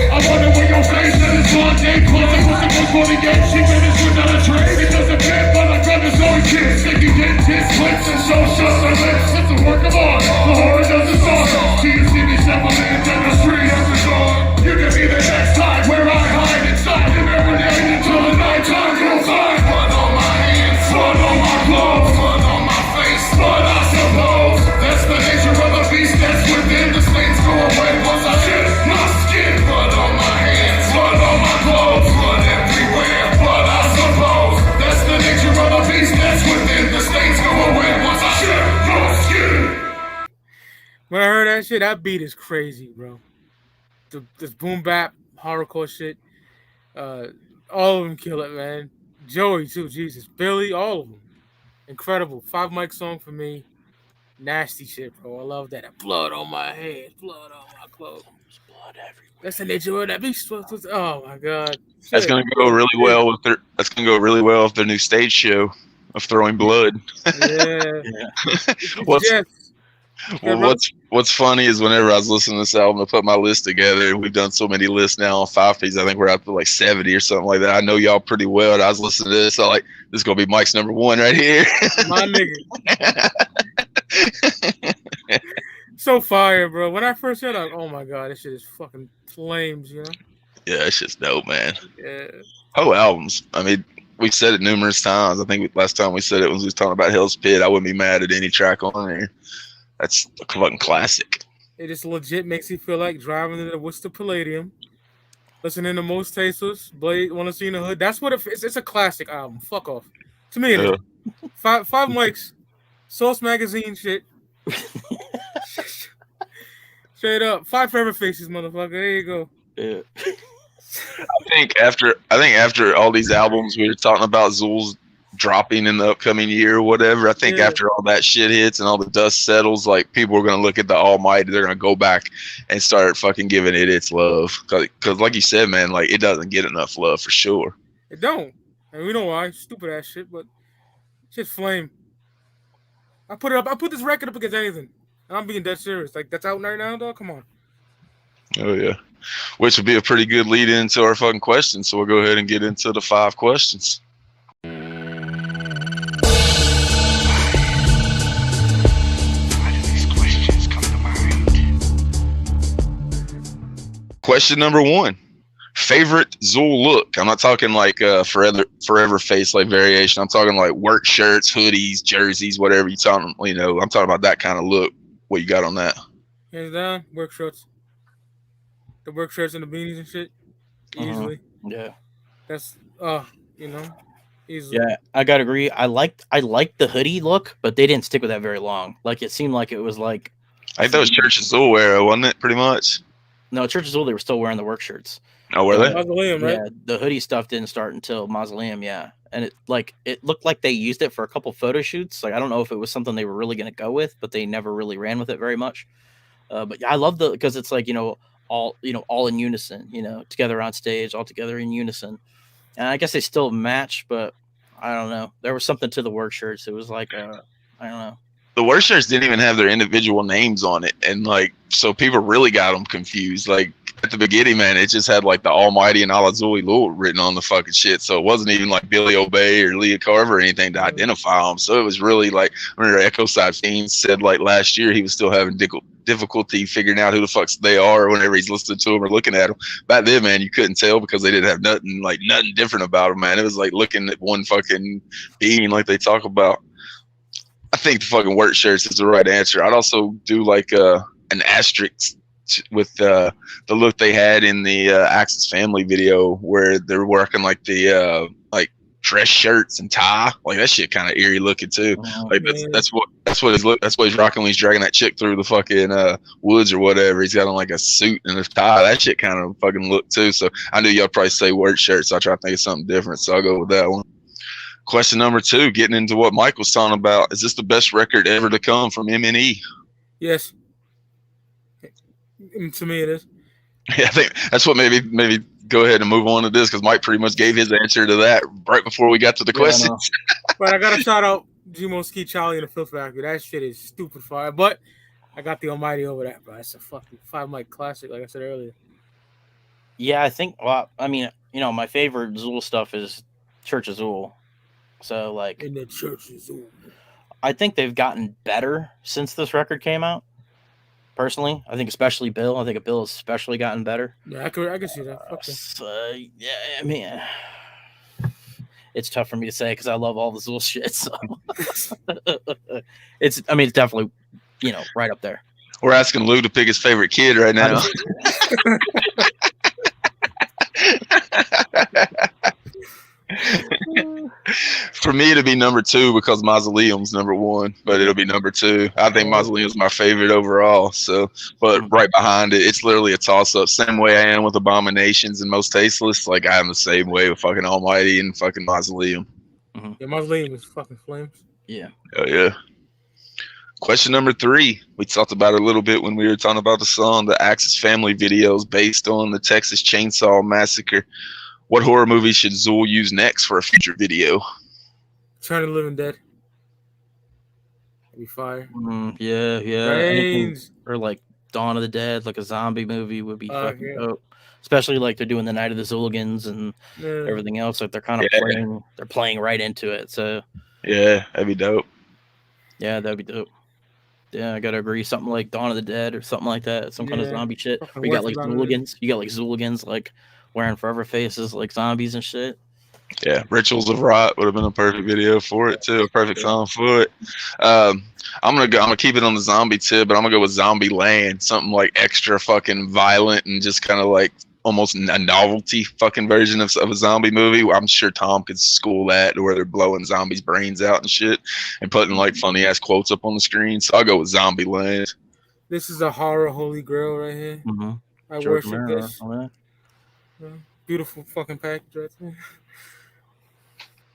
I wonder where your face is. One day closing with the book 48. She finished without a trace. It doesn't fit, but I grab his own kids. Thinking dentist clips and show shut their lips. It's a work of art. The horror doesn't start. See you see me shuffling down the street at the door. You can be the next time where I hide inside and every day until the nighttime goes by. Blood on my hands, blood on my clothes, blood on my face, blood I suppose. That's the nature of the beast that's within. The stains go away once I shed my skin. Blood on my hands, blood on my clothes, blood everywhere, blood I suppose. That's the nature of the beast that's within. The stains go away once I shed your skin. When I heard that shit, that beat is crazy, bro. This boom bap horrorcore shit, all of them kill it, man. Joey too, Jesus, Billy, all of them, incredible. 5 mic song for me, nasty shit, bro. I love that. Blood on my hands, blood on my clothes, blood everywhere. That's the nature of that beast. Oh my god, shit. That's gonna go really well with their. That's gonna go really well with their new stage show of throwing blood. Yeah. What's funny is whenever I was listening to this album, I put my list together, and we've done so many lists now on 5 Feeds. I think we're up to like 70 or something like that. I know y'all pretty well. And I was listening to this, so like, this is gonna be Mike's number 1 right here. My nigga. So fire, bro. When I first heard it, like, oh my god, this shit is fucking flames, you know? Yeah, it's just dope, man. Yeah. Whole albums. I mean, we've said it numerous times. I think last time we said it was we was talking about Hell's Pit. I wouldn't be mad at any track on there. That's a fucking classic. It just legit makes you feel like driving to the Worcester Palladium Listening to Most Tasteless, Blade, Wanna See in the Hood. That's what it's a classic album. Fuck off. To me, it is. Five mics, Source Magazine shit. Straight up. 5 Forever Faces, motherfucker. There you go. Yeah. I think after all these albums we were talking about Xul's dropping in the upcoming year or whatever, I think after all that shit hits and all the dust settles, like people are gonna look at the Almighty, they're gonna go back and start fucking giving it its love. Cause like you said, man, like it doesn't get enough love for sure. It don't. And we know why. Stupid ass shit, but shit's flame. I put this record up against anything. And I'm being dead serious. Like that's out right now, dog. Come on. Oh yeah. Which would be a pretty good lead into our fucking questions. So we'll go ahead and get into the 5 questions. Question number 1. Favorite Xul look? I'm not talking like forever face like variation. I'm talking like work shirts, hoodies, jerseys, whatever you talking. You know, I'm talking about that kind of look. What you got on that? Hands down, work shirts. The work shirts and the beanies and shit. Easily. Yeah. That's easily. Yeah, I gotta agree. I liked the hoodie look, but they didn't stick with that very long. Like it seemed like it was like I think that was Church of Xul era, wasn't it? Pretty much. No, Church of Xul, they were still wearing the work shirts. Oh, were they? Mausoleum, right? Yeah, the hoodie stuff didn't start until Mausoleum, yeah. And it looked like they used it for a couple photo shoots. Like I don't know if it was something they were really gonna go with, but they never really ran with it very much. But yeah, I love because it's like, all in unison, together on stage, all together in unison. And I guess they still match, but I don't know. There was something to the work shirts. It was like I don't know. The work shirts didn't even have their individual names on it, and like so people really got them confused. Like at the beginning, man, it just had like the Almighty and Alla Xul Elu written on the fucking shit. So it wasn't even like Billy Obey or Leah Carver or anything to identify them. So it was really like I remember Echo Side Fiends said like last year he was still having difficulty figuring out who the fuck they are whenever he's listening to them or looking at them. Back then, man, you couldn't tell because they didn't have nothing different about them, man. It was like looking at one fucking being like they talk about. I think the fucking work shirts is the right answer. I'd also do like an asterisk with the look they had in the a.x.e family video where they're working like the like dress shirts and tie. Like that shit kind of eerie looking too. Like that's what he's rocking when he's dragging that chick through the fucking woods or whatever. He's got on like a suit and a tie. That shit kind of fucking look too. So I knew y'all probably say work shirts. So I try to think of something different. So I'll go with that one. Question number 2, getting into what Mike was talking about. Is this the best record ever to come from MNE? Yes. To me, it is. Yeah, I think that's what maybe go ahead and move on to this because Mike pretty much gave his answer to that right before we got to the questions. But I got to shout out G-Mo Ski Charlie and the Filth Factory. That shit is stupid fire. But I got the Almighty over that, bro. It's a fucking 5 mic classic, like I said earlier. Yeah, I think, well, I mean, my favorite Xul stuff is Church of Xul. So, like, in the Church of Xul. I think they've gotten better since this record came out. Personally, I think especially Bill. I think Bill has especially gotten better. Yeah, I can see that. Okay. So, yeah, I mean, it's tough for me to say because I love all the Xul shit. So it's definitely, right up there. We're asking Lou to pick his favorite kid right now. For me, it'll be number 2 because Mausoleum's number 1, but it'll be number 2. I think Mausoleum's my favorite overall. So, but right behind it, it's literally a toss-up. Same way I am with Abominations and Most Tasteless. Like I am the same way with fucking Almighty and fucking Mausoleum. Mm-hmm. Yeah, Mausoleum is fucking flames. Yeah. Oh yeah. Question number 3. We talked about it a little bit when we were talking about the song. The a.x.e family videos based on the Texas Chainsaw Massacre. What horror movie should Xul use next for a future video? Trying to Live and Dead. That'd be fire. Yeah. Anything, or like Dawn of the Dead, like a zombie movie would be fucking dope. Especially like they're doing the Night of the Xuligans and everything else. Like they're kind of playing right into it. So yeah, that'd be dope. Yeah, that'd be dope. Yeah, I gotta agree. Something like Dawn of the Dead or something like that. Some kind of zombie shit. We got like Xuligans. You got like Xuligans like wearing forever faces like zombies and shit. Yeah, Rituals of Rot would have been a perfect video for it too, a perfect song for it. I'm gonna keep it on the zombie tip, but I'm gonna go with Zombie Land, something like extra fucking violent and just kind of like almost a novelty fucking version of a zombie movie. I'm sure Tom could school that, where they're blowing zombies' brains out and shit, and putting like funny ass quotes up on the screen. So I'll go with Zombieland. This is a horror holy grail right here. Mm-hmm. I George worship Romero, this. all that. Beautiful fucking package right there.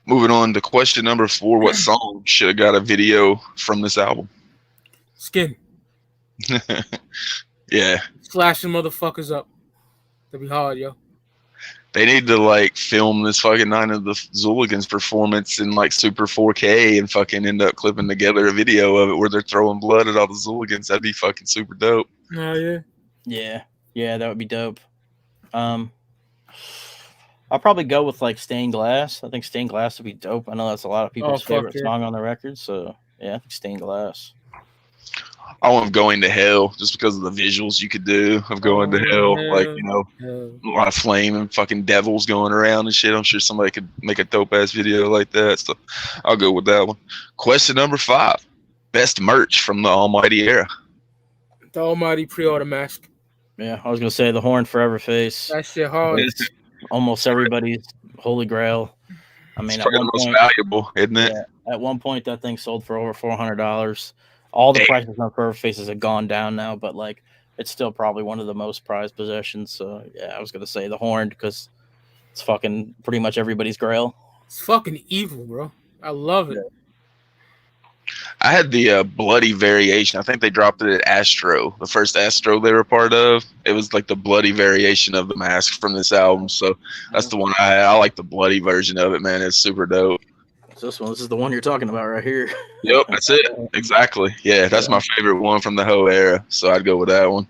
Moving on to question number 4: what song should have got a video from this album? Skin. Yeah. Slashing motherfuckers up. That'd be hard, yo. They need to like film this fucking Night of the Xuligans performance in like super 4K and fucking end up clipping together a video of it where they're throwing blood at all the Xuligans. That'd be fucking super dope. Oh yeah. Yeah, that would be dope. I'll probably go with like Stained Glass. I think Stained Glass would be dope. I know that's a lot of people's favorite song on the record, so yeah, I think Stained Glass. I want Going to Hell just because of the visuals you could do of going to hell. Like, you know, a lot of flame and fucking devils going around and shit. I'm sure somebody could make a dope ass video like that. So I'll go with that one. Question number 5: best merch from the Almighty era. The Almighty pre-order mask. Yeah, I was gonna say the Horn Forever face. That shit hard. It's almost everybody's holy grail. I mean, it's probably the most valuable, isn't it? Yeah, at one point, that thing sold for over $400. All the prices on Forever faces have gone down now, but like it's still probably one of the most prized possessions. So yeah, I was gonna say the Horn because it's fucking pretty much everybody's grail. It's fucking evil, bro. I love it. I had the bloody variation. I think they dropped it at Astro, the first Astro they were part of. It was like the bloody variation of the mask from this album. So that's the one I had. I like the bloody version of it, man. It's super dope. This is the one you're talking about right here. Yep, that's it. Exactly. Yeah, that's my favorite one from the whole era. So I'd go with that one.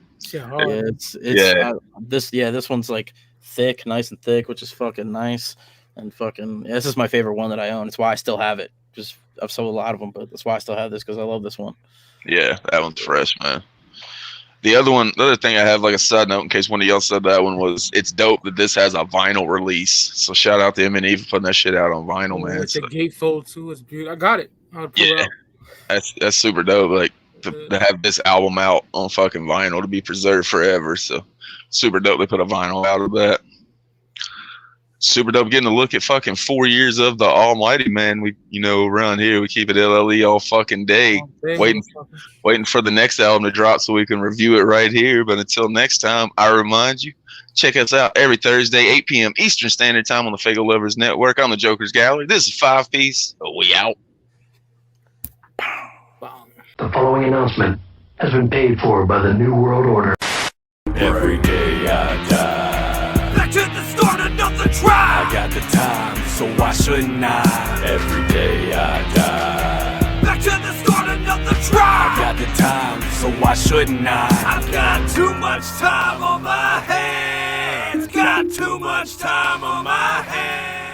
This one's like thick, nice and thick, which is fucking nice. And fucking, this is my favorite one that I own. It's why I still have it. Just I've sold a lot of them, but that's why I still have this because I love this one. Yeah, that one's fresh, man. The other thing I have, like a side note, in case one of y'all said that one, was it's dope that this has a vinyl release. So shout out to M&E for putting that shit out on vinyl, man. It's a gatefold too. It's beautiful. I got it. I'll pull it out. That's super dope. Like to have this album out on fucking vinyl to be preserved forever. So super dope. They put a vinyl out of that. Super dope getting to look at fucking 4 years of the Almighty, man. We, around here, we keep it LLE all fucking day, waiting for the next album to drop so we can review it right here. But until next time, I remind you, check us out every Thursday, 8 p.m. Eastern Standard Time on the Fago Lovers Network. I'm the Jokerz Gallery. This is 5 Piece. We out. The following announcement has been paid for by the New World Order. Every day I die. Back to the start, another try. I got the time, so why shouldn't I? Every day I die. Back to the start, another try. I got the time, so why shouldn't I? I've got too much time on my hands. Got too much time on my hands.